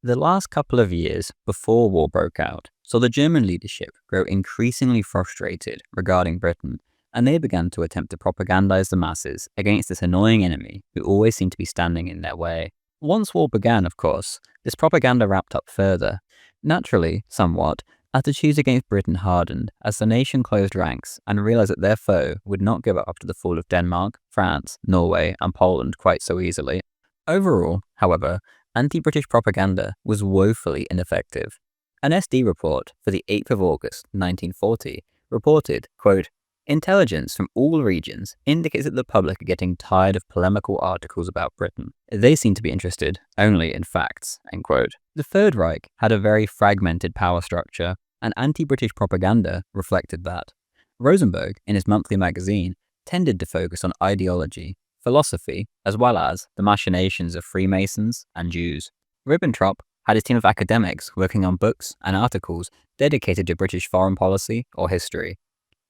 Speaker 1: The last couple of years before war broke out saw the German leadership grow increasingly frustrated regarding Britain, and they began to attempt to propagandize the masses against this annoying enemy who always seemed to be standing in their way. Once war began, of course, this propaganda ramped up further. Naturally, somewhat, attitudes against Britain hardened as the nation closed ranks and realized that their foe would not give up after the fall of Denmark, France, Norway, and Poland quite so easily. Overall, however, anti-British propaganda was woefully ineffective. An SD report for the 8th of August 1940 reported, quote, "Intelligence from all regions indicates that the public are getting tired of polemical articles about Britain. They seem to be interested only in facts." End quote. The Third Reich had a very fragmented power structure, and anti-British propaganda reflected that. Rosenberg, in his monthly magazine, tended to focus on ideology, philosophy, as well as the machinations of Freemasons and Jews. Ribbentrop had his team of academics working on books and articles dedicated to British foreign policy or history.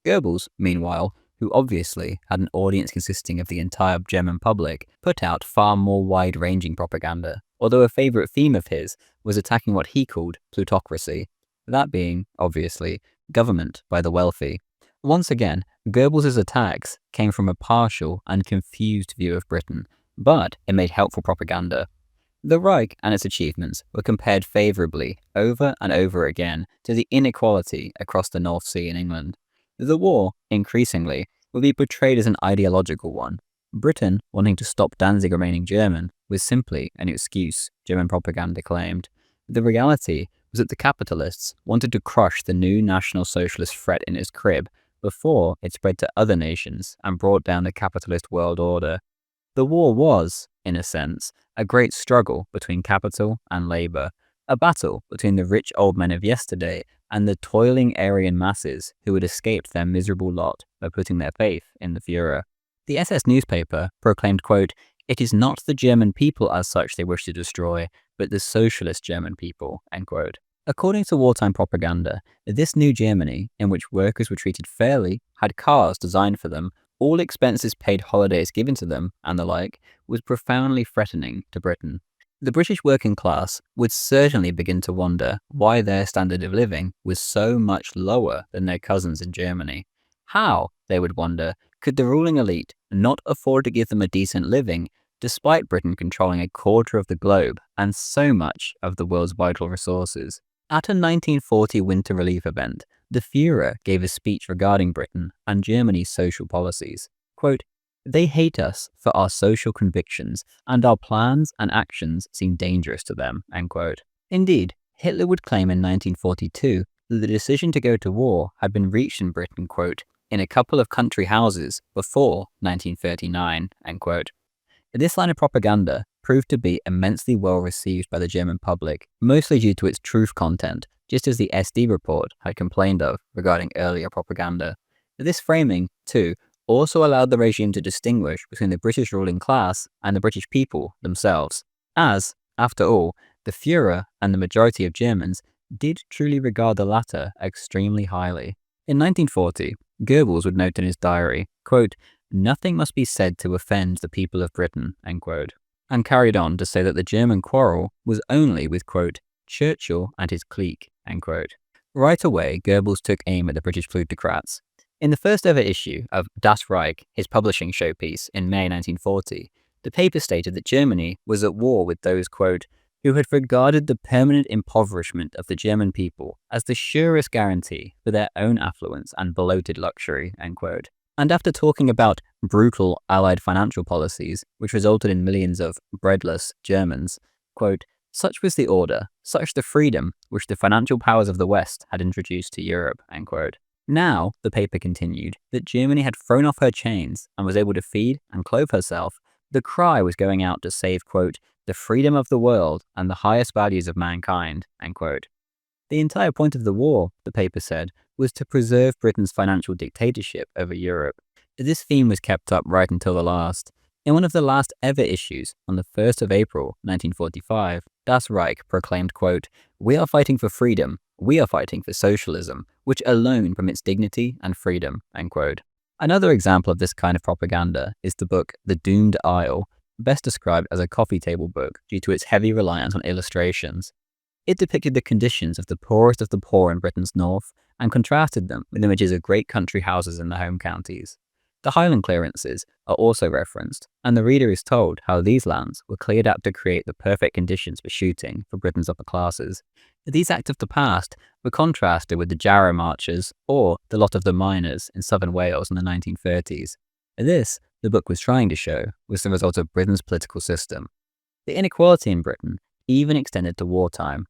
Speaker 1: Goebbels, meanwhile, who obviously had an audience consisting of the entire German public, put out far more wide-ranging propaganda, although a favourite theme of his was attacking what he called plutocracy, that being, obviously, government by the wealthy. Once again, Goebbels' attacks came from a partial and confused view of Britain, but it made helpful propaganda. The Reich and its achievements were compared favourably over and over again to the inequality across the North Sea in England. The war, increasingly, would be portrayed as an ideological one. Britain wanting to stop Danzig remaining German was simply an excuse, German propaganda claimed. The reality was that the capitalists wanted to crush the new National Socialist threat in its crib before it spread to other nations and brought down the capitalist world order. The war was, in a sense, a great struggle between capital and labour, a battle between the rich old men of yesterday and the toiling Aryan masses who had escaped their miserable lot by putting their faith in the Führer. The SS newspaper proclaimed, quote, "It is not the German people as such they wish to destroy, but the socialist German people," end quote. According to wartime propaganda, this new Germany, in which workers were treated fairly, had cars designed for them, all expenses paid, holidays given to them, and the like, was profoundly threatening to Britain. The British working class would certainly begin to wonder why their standard of living was so much lower than their cousins in Germany. How, they would wonder, could the ruling elite not afford to give them a decent living, despite Britain controlling a quarter of the globe and so much of the world's vital resources? At a 1940 Winter Relief event, the Führer gave a speech regarding Britain and Germany's social policies. Quote, "They hate us for our social convictions, and our plans and actions seem dangerous to them," end quote. Indeed, Hitler would claim in 1942 that the decision to go to war had been reached in Britain, quote, "in a couple of country houses before 1939," end quote. This line of propaganda proved to be immensely well received by the German public, mostly due to its truth content, just as the SD report had complained of regarding earlier propaganda. This framing, too, also allowed the regime to distinguish between the British ruling class and the British people themselves, as, after all, the Führer and the majority of Germans did truly regard the latter extremely highly. In 1940, Goebbels would note in his diary, quote, "Nothing must be said to offend the people of Britain," end quote, and carried on to say that the German quarrel was only with, quote, "Churchill and his clique," end quote. Right away, Goebbels took aim at the British plutocrats. In the first ever issue of Das Reich, his publishing showpiece, in May 1940, the paper stated that Germany was at war with those, quote, "who had regarded the permanent impoverishment of the German people as the surest guarantee for their own affluence and bloated luxury," end quote. And after talking about brutal Allied financial policies, which resulted in millions of breadless Germans, quote, "Such was the order, such the freedom which the financial powers of the West had introduced to Europe," end quote. Now, the paper continued, that Germany had thrown off her chains and was able to feed and clothe herself. The cry was going out to save, quote, "the freedom of the world and the highest values of mankind," end quote. The entire point of the war, the paper said, was to preserve Britain's financial dictatorship over Europe. This theme was kept up right until the last. In one of the last ever issues, on the 1st of April 1945, Das Reich proclaimed, quote, "We are fighting for freedom, we are fighting for socialism, which alone permits dignity and freedom," end quote. Another example of this kind of propaganda is the book The Doomed Isle, best described as a coffee table book due to its heavy reliance on illustrations. It depicted the conditions of the poorest of the poor in Britain's north and contrasted them with images of great country houses in the home counties. The Highland clearances are also referenced, and the reader is told how these lands were cleared out to create the perfect conditions for shooting for Britain's upper classes. These acts of the past were contrasted with the Jarrow marches or the lot of the miners in southern Wales in the 1930s. This, the book was trying to show, was the result of Britain's political system. The inequality in Britain even extended to wartime.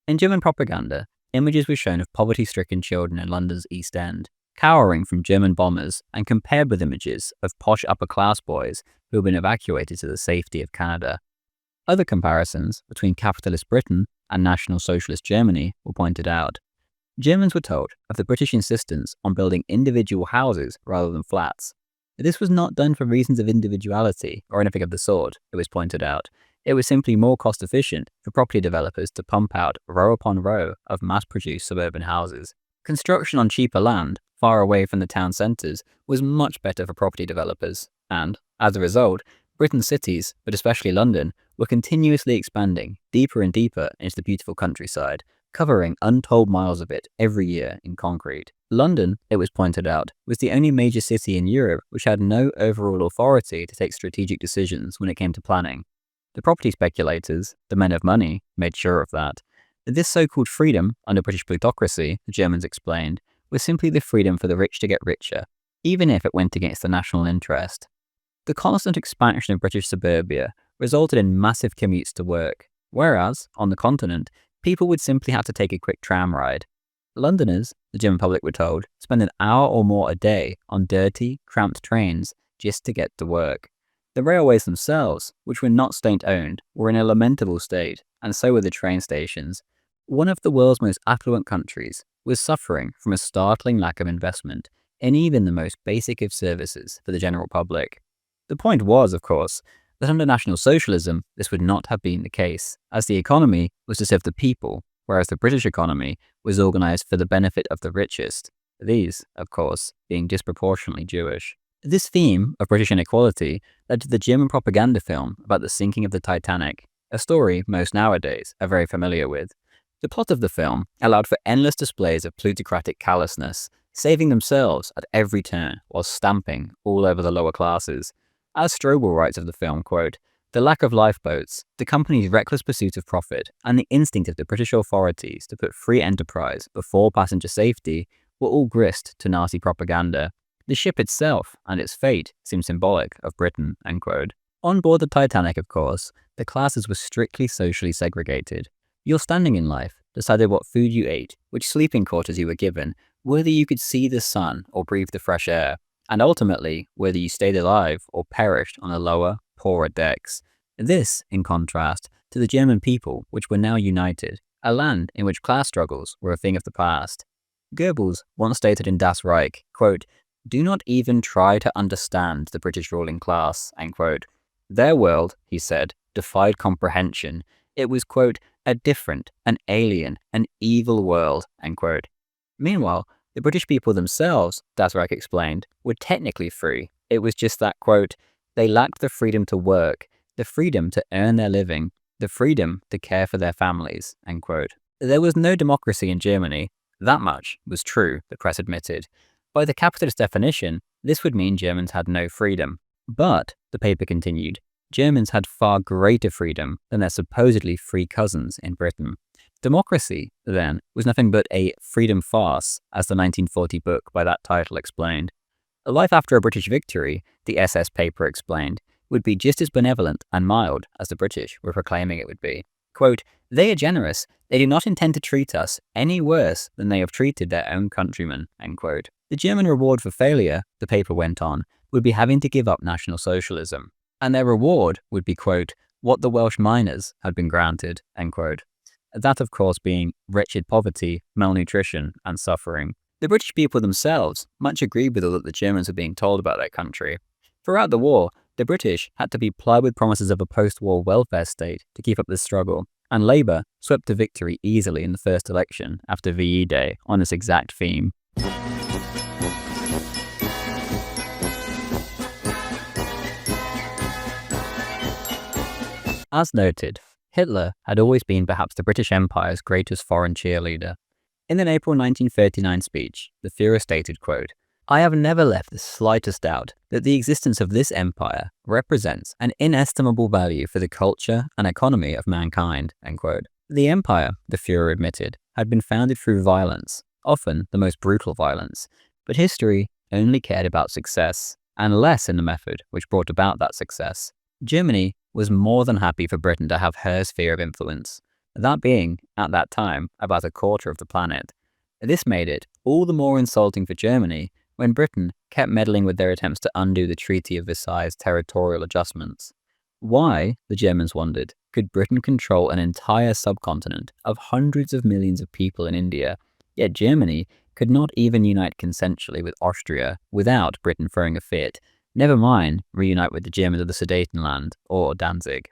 Speaker 1: In German propaganda, images were shown of poverty-stricken children in London's East End, cowering from German bombers, and compared with images of posh upper-class boys who had been evacuated to the safety of Canada. Other comparisons between capitalist Britain and National Socialist Germany were pointed out. Germans were told of the British insistence on building individual houses rather than flats. This was not done for reasons of individuality or anything of the sort, it was pointed out. It was simply more cost-efficient for property developers to pump out row upon row of mass-produced suburban houses. Construction on cheaper land, far away from the town centres, was much better for property developers, and, as a result, Britain's cities, but especially London, were continuously expanding deeper and deeper into the beautiful countryside, covering untold miles of it every year in concrete. London, it was pointed out, was the only major city in Europe which had no overall authority to take strategic decisions when it came to planning. The property speculators, the men of money, made sure of that. This so-called freedom under British plutocracy, the Germans explained, was simply the freedom for the rich to get richer, even if it went against the national interest. The constant expansion of British suburbia resulted in massive commutes to work, whereas, on the continent, people would simply have to take a quick tram ride. Londoners, the German public were told, spend an hour or more a day on dirty, cramped trains just to get to work. The railways themselves, which were not state-owned, were in a lamentable state, and so were the train stations. One of the world's most affluent countries was suffering from a startling lack of investment in even the most basic of services for the general public. The point was, of course, that under National Socialism, this would not have been the case, as the economy was to serve the people, whereas the British economy was organized for the benefit of the richest, these, of course, being disproportionately Jewish. This theme of British inequality led to the German propaganda film about the sinking of the Titanic, a story most nowadays are very familiar with. The plot of the film allowed for endless displays of plutocratic callousness, saving themselves at every turn while stamping all over the lower classes. As Strobel writes of the film, quote, "The lack of lifeboats, the company's reckless pursuit of profit, and the instinct of the British authorities to put free enterprise before passenger safety were all grist to Nazi propaganda. The ship itself and its fate seem symbolic of Britain," end quote. On board the Titanic, of course, the classes were strictly socially segregated. Your standing in life decided what food you ate, which sleeping quarters you were given, whether you could see the sun or breathe the fresh air, and ultimately whether you stayed alive or perished on the lower, poorer decks. This, in contrast to the German people, which were now united, a land in which class struggles were a thing of the past. Goebbels once stated in Das Reich, quote, "Do not even try to understand the British ruling class," end quote. Their world, he said, defied comprehension. It was, quote, "a different, an alien, an evil world," end quote. Meanwhile, the British people themselves, Das Reich explained, were technically free. It was just that, quote, "they lacked the freedom to work, the freedom to earn their living, the freedom to care for their families," end quote. There was no democracy in Germany. That much was true, the press admitted. By the capitalist definition, this would mean Germans had no freedom. But, the paper continued, Germans had far greater freedom than their supposedly free cousins in Britain. Democracy, then, was nothing but a freedom farce, as the 1940 book by that title explained. A life after a British victory, the SS paper explained, would be just as benevolent and mild as the British were proclaiming it would be. Quote, "They are generous. They do not intend to treat us any worse than they have treated their own countrymen," end quote. The German reward for failure, the paper went on, would be having to give up National Socialism. And their reward would be, quote, "what the Welsh miners had been granted," end quote. That, of course, being wretched poverty, malnutrition, and suffering. The British people themselves much agreed with all that the Germans were being told about their country. Throughout the war, the British had to be plied with promises of a post-war welfare state to keep up this struggle, and Labour swept to victory easily in the first election after VE Day on this exact theme. As noted, Hitler had always been perhaps the British Empire's greatest foreign cheerleader. In an April 1939 speech, the Führer stated, quote, "I have never left the slightest doubt that the existence of this empire represents an inestimable value for the culture and economy of mankind," end quote. The empire, the Führer admitted, had been founded through violence, often the most brutal violence, but history only cared about success, and less in the method which brought about that success. Germany was more than happy for Britain to have her sphere of influence, that being, at that time, about a quarter of the planet. This made it all the more insulting for Germany when Britain kept meddling with their attempts to undo the Treaty of Versailles' territorial adjustments. Why, the Germans wondered, could Britain control an entire subcontinent of hundreds of millions of people in India, yet Germany could not even unite consensually with Austria without Britain throwing a fit, never mind reunite with the Germans of the Sudetenland or Danzig.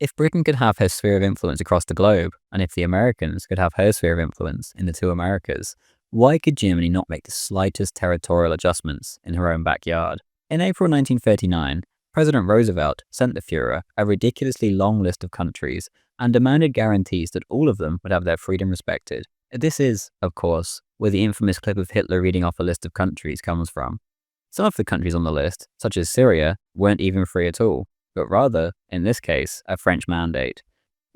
Speaker 1: If Britain could have her sphere of influence across the globe, and if the Americans could have her sphere of influence in the two Americas, why could Germany not make the slightest territorial adjustments in her own backyard? In April 1939, President Roosevelt sent the Führer a ridiculously long list of countries and demanded guarantees that all of them would have their freedom respected. This is, of course, where the infamous clip of Hitler reading off a list of countries comes from. Some of the countries on the list, such as Syria, weren't even free at all, but rather, in this case, a French mandate.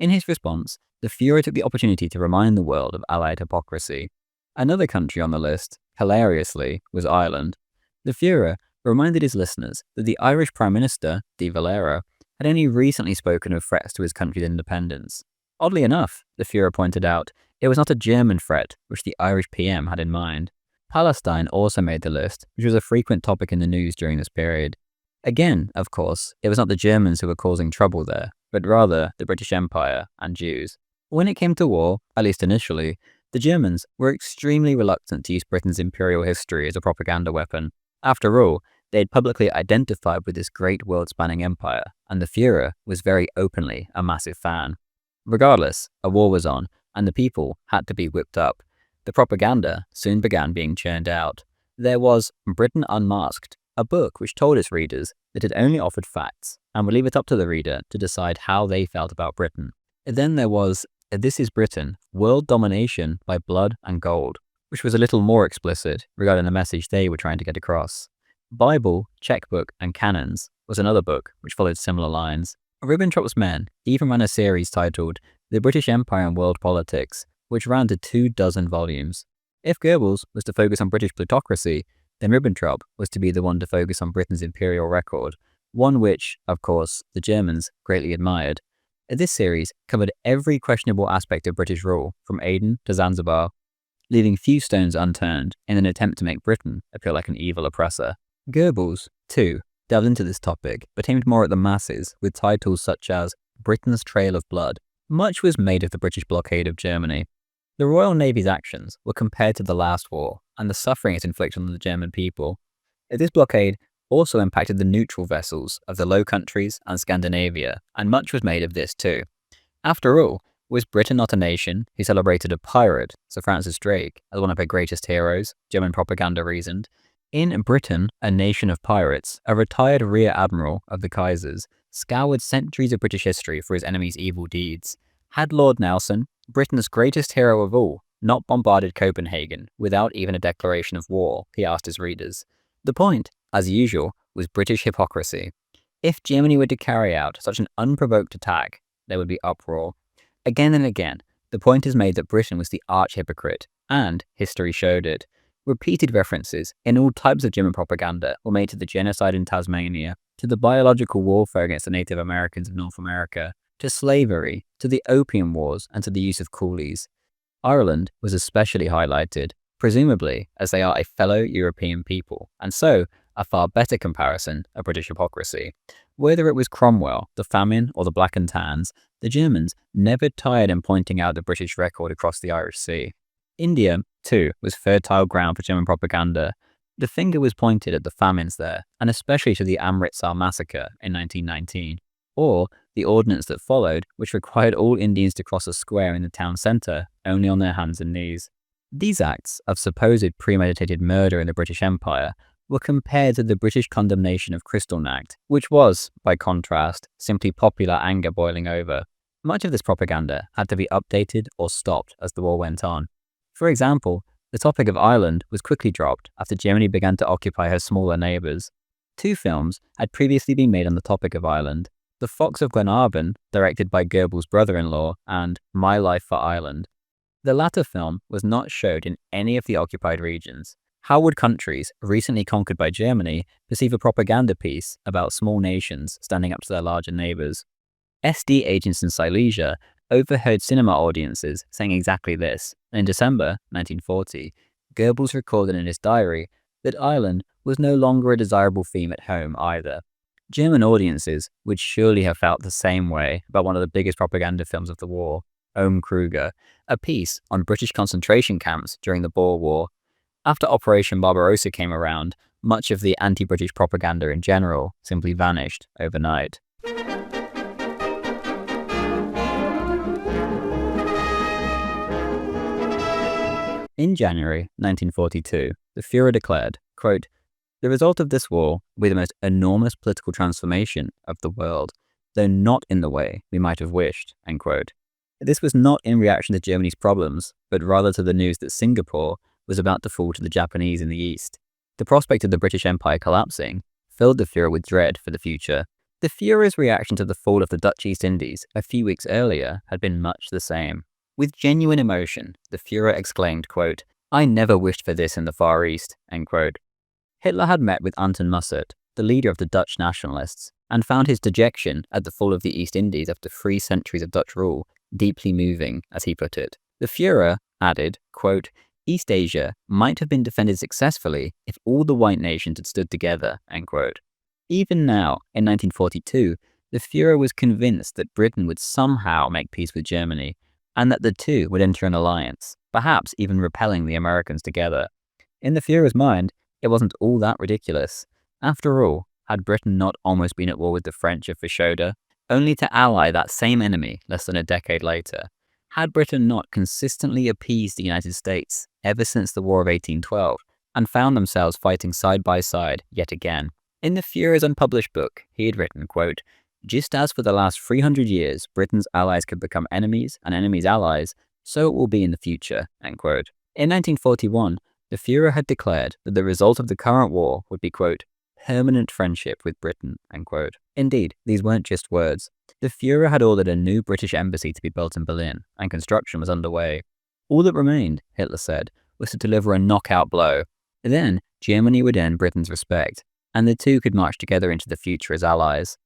Speaker 1: In his response, the Führer took the opportunity to remind the world of Allied hypocrisy. Another country on the list, hilariously, was Ireland. The Führer reminded his listeners that the Irish Prime Minister, De Valera, had only recently spoken of threats to his country's independence. Oddly enough, the Führer pointed out, it was not a German threat which the Irish PM had in mind. Palestine also made the list, which was a frequent topic in the news during this period. Again, of course, it was not the Germans who were causing trouble there, but rather the British Empire and Jews. When it came to war, at least initially, the Germans were extremely reluctant to use Britain's imperial history as a propaganda weapon. After all, they had publicly identified with this great world-spanning empire, and the Führer was very openly a massive fan. Regardless, a war was on, and the people had to be whipped up. The propaganda soon began being churned out. There was Britain Unmasked, a book which told its readers that it only offered facts and would leave it up to the reader to decide how they felt about Britain. Then there was This is Britain, World Domination by Blood and Gold, which was a little more explicit regarding the message they were trying to get across. Bible, Checkbook, and Cannons was another book which followed similar lines. Ribbentrop's men even ran a series titled The British Empire and World Politics, which ran to 24 volumes. If Goebbels was to focus on British plutocracy, then Ribbentrop was to be the one to focus on Britain's imperial record, one which, of course, the Germans greatly admired. This series covered every questionable aspect of British rule, from Aden to Zanzibar, leaving few stones unturned in an attempt to make Britain appear like an evil oppressor. Goebbels, too, delved into this topic, but aimed more at the masses, with titles such as Britain's Trail of Blood. Much was made of the British blockade of Germany. The Royal Navy's actions were compared to the last war and the suffering it inflicted on the German people. This blockade also impacted the neutral vessels of the Low Countries and Scandinavia, and much was made of this too. After all, was Britain not a nation who celebrated a pirate, Sir Francis Drake, as one of her greatest heroes, German propaganda reasoned? In Britain, a nation of pirates, a retired rear admiral of the Kaisers scoured centuries of British history for his enemies' evil deeds. Had Lord Nelson, Britain's greatest hero of all, not bombarded Copenhagen without even a declaration of war, he asked his readers? The point, as usual, was British hypocrisy. If Germany were to carry out such an unprovoked attack, there would be uproar. Again and again, the point is made that Britain was the arch-hypocrite, and history showed it. Repeated references in all types of German propaganda were made to the genocide in Tasmania, to the biological warfare against the Native Americans of North America, to slavery, to the Opium Wars, and to the use of coolies. Ireland was especially highlighted, presumably as they are a fellow European people, and so a far better comparison of British hypocrisy. Whether it was Cromwell, the famine, or the Black and Tans, the Germans never tired in pointing out the British record across the Irish Sea. India, too, was fertile ground for German propaganda. The finger was pointed at the famines there, and especially to the Amritsar massacre in 1919, or the ordinance that followed, which required all Indians to cross a square in the town centre only on their hands and knees. These acts of supposed premeditated murder in the British Empire were compared to the British condemnation of Kristallnacht, which was, by contrast, simply popular anger boiling over. Much of this propaganda had to be updated or stopped as the war went on. For example, the topic of Ireland was quickly dropped after Germany began to occupy her smaller neighbours. 2 films had previously been made on the topic of Ireland: The Fox of Glenarvan, directed by Goebbels' brother-in-law, and My Life for Ireland. The latter film was not showed in any of the occupied regions. How would countries recently conquered by Germany perceive a propaganda piece about small nations standing up to their larger neighbours? SD agents in Silesia overheard cinema audiences saying exactly this. In December 1940, Goebbels recorded in his diary that Ireland was no longer a desirable theme at home either. German audiences would surely have felt the same way about one of the biggest propaganda films of the war, Ohm Kruger, a piece on British concentration camps during the Boer War. After Operation Barbarossa came around, much of the anti-British propaganda in general simply vanished overnight. In January 1942, the Führer declared, quote, The result of this war will be the most enormous political transformation of the world, though not in the way we might have wished, end quote. This was not in reaction to Germany's problems, but rather to the news that Singapore was about to fall to the Japanese in the east. The prospect of the British Empire collapsing filled the Führer with dread for the future. The Führer's reaction to the fall of the Dutch East Indies a few weeks earlier had been much the same. With genuine emotion, the Führer exclaimed, quote, "I never wished for this in the Far East," end quote. Hitler had met with Anton Mussert, the leader of the Dutch nationalists, and found his dejection at the fall of the East Indies after 3 centuries of Dutch rule deeply moving, as he put it. The Führer added, quote, "East Asia might have been defended successfully if all the white nations had stood together," end quote. Even now, in 1942, the Führer was convinced that Britain would somehow make peace with Germany, and that the two would enter an alliance, perhaps even repelling the Americans together. In the Führer's mind, it wasn't all that ridiculous. After all, had Britain not almost been at war with the French of Fashoda, only to ally that same enemy less than a decade later? Had Britain not consistently appeased the United States ever since the War of 1812, and found themselves fighting side by side yet again? In the Führer's unpublished book, he had written, quote, "Just as for the last 300 years Britain's allies could become enemies and enemies' allies, so it will be in the future," end quote. In 1941, the Führer had declared that the result of the current war would be, quote, "permanent friendship with Britain," end quote. Indeed, these weren't just words. The Führer had ordered a new British embassy to be built in Berlin, and construction was underway. All that remained, Hitler said, was to deliver a knockout blow. Then, Germany would earn Britain's respect, and the two could march together into the future as allies.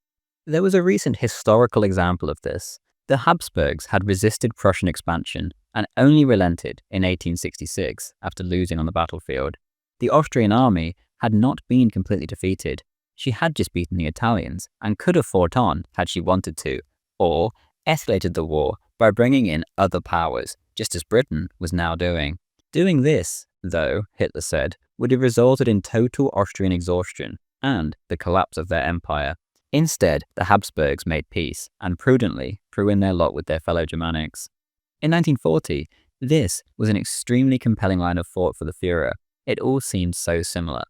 Speaker 1: There was a recent historical example of this. The Habsburgs had resisted Prussian expansion and only relented in 1866 after losing on the battlefield. The Austrian army had not been completely defeated. She had just beaten the Italians and could have fought on had she wanted to, or escalated the war by bringing in other powers, just as Britain was now doing. Doing this, though, Hitler said, would have resulted in total Austrian exhaustion and the collapse of their empire. Instead, the Habsburgs made peace and prudently threw in their lot with their fellow Germanics. In 1940, this was an extremely compelling line of thought for the Führer. It all seemed so similar.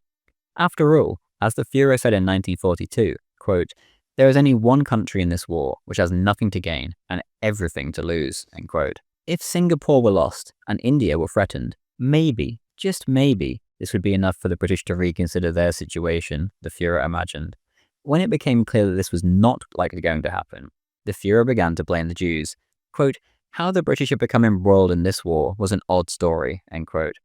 Speaker 1: After all, as the Führer said in 1942, quote, "There is only one country in this war which has nothing to gain and everything to lose," end quote. If Singapore were lost and India were threatened, maybe, just maybe, this would be enough for the British to reconsider their situation, the Führer imagined. When it became clear that this was not likely going to happen, the Führer began to blame the Jews. Quote, "How the British had become embroiled in this war was an odd story," end quote.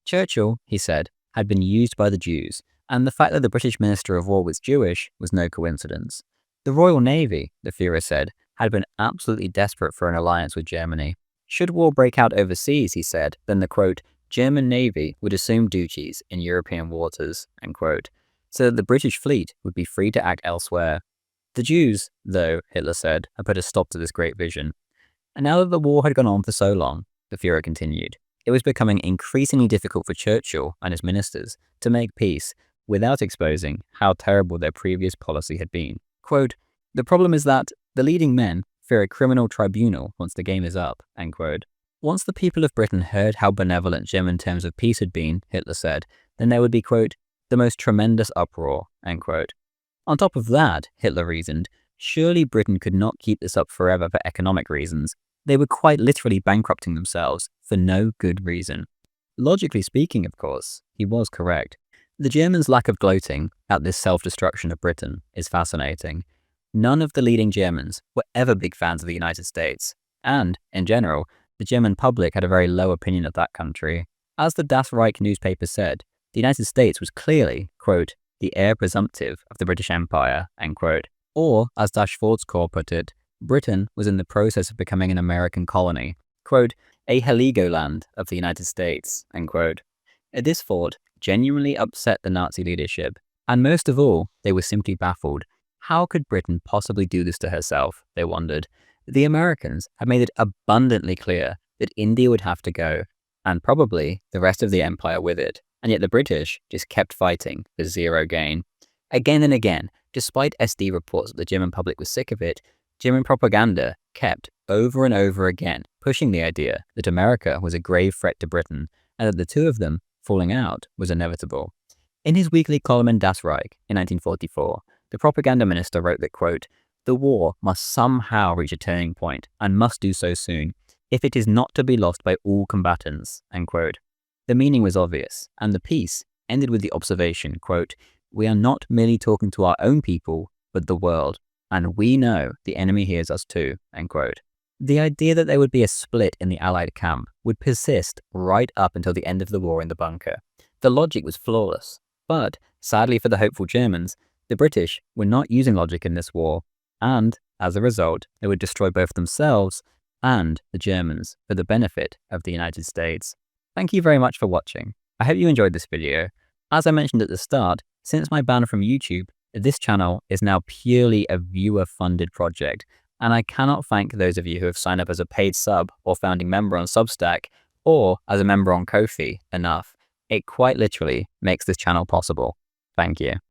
Speaker 1: Churchill, he said, had been used by the Jews, and the fact that the British Minister of War was Jewish was no coincidence. The Royal Navy, the Führer said, had been absolutely desperate for an alliance with Germany. Should war break out overseas, he said, then the, quote, "German Navy would assume duties in European waters," end quote, so that the British fleet would be free to act elsewhere. The Jews, though, Hitler said, had put a stop to this great vision. And now that the war had gone on for so long, the Führer continued, it was becoming increasingly difficult for Churchill and his ministers to make peace without exposing how terrible their previous policy had been. Quote, "The problem is that the leading men fear a criminal tribunal once the game is up," end quote. Once the people of Britain heard how benevolent German terms of peace had been, Hitler said, then there would be, quote, "the most tremendous uproar," end quote. On top of that, Hitler reasoned, surely Britain could not keep this up forever for economic reasons. They were quite literally bankrupting themselves for no good reason. Logically speaking, of course, he was correct. The Germans' lack of gloating at this self-destruction of Britain is fascinating. None of the leading Germans were ever big fans of the United States, and, in general, the German public had a very low opinion of that country. As the Das Reich newspaper said, the United States was clearly, quote, "the heir presumptive of the British Empire," end quote. Or, as Das Schwarzkopf put it, Britain was in the process of becoming an American colony, quote, "a Heligoland of the United States," end quote. This thought genuinely upset the Nazi leadership, and most of all, they were simply baffled. How could Britain possibly do this to herself, they wondered. The Americans had made it abundantly clear that India would have to go, and probably the rest of the empire with it, and yet the British just kept fighting for zero gain. Again and again, despite SD reports that the German public was sick of it, German propaganda kept, over and over again, pushing the idea that America was a grave threat to Britain, and that the two of them falling out was inevitable. In his weekly column in Das Reich in 1944, the propaganda minister wrote that, quote, "The war must somehow reach a turning point and must do so soon, if it is not to be lost by all combatants," end quote. The meaning was obvious, and the piece ended with the observation, quote, "We are not merely talking to our own people, but the world, and we know the enemy hears us too," end quote. The idea that there would be a split in the Allied camp would persist right up until the end of the war in the bunker. The logic was flawless, but sadly for the hopeful Germans, the British were not using logic in this war, and as a result, they would destroy both themselves and the Germans for the benefit of the United States. Thank you very much for watching. I hope you enjoyed this video. As I mentioned at the start, since my ban from YouTube, this channel is now purely a viewer-funded project, and I cannot thank those of you who have signed up as a paid sub or founding member on Substack or as a member on Ko-fi enough. It quite literally makes this channel possible. Thank you.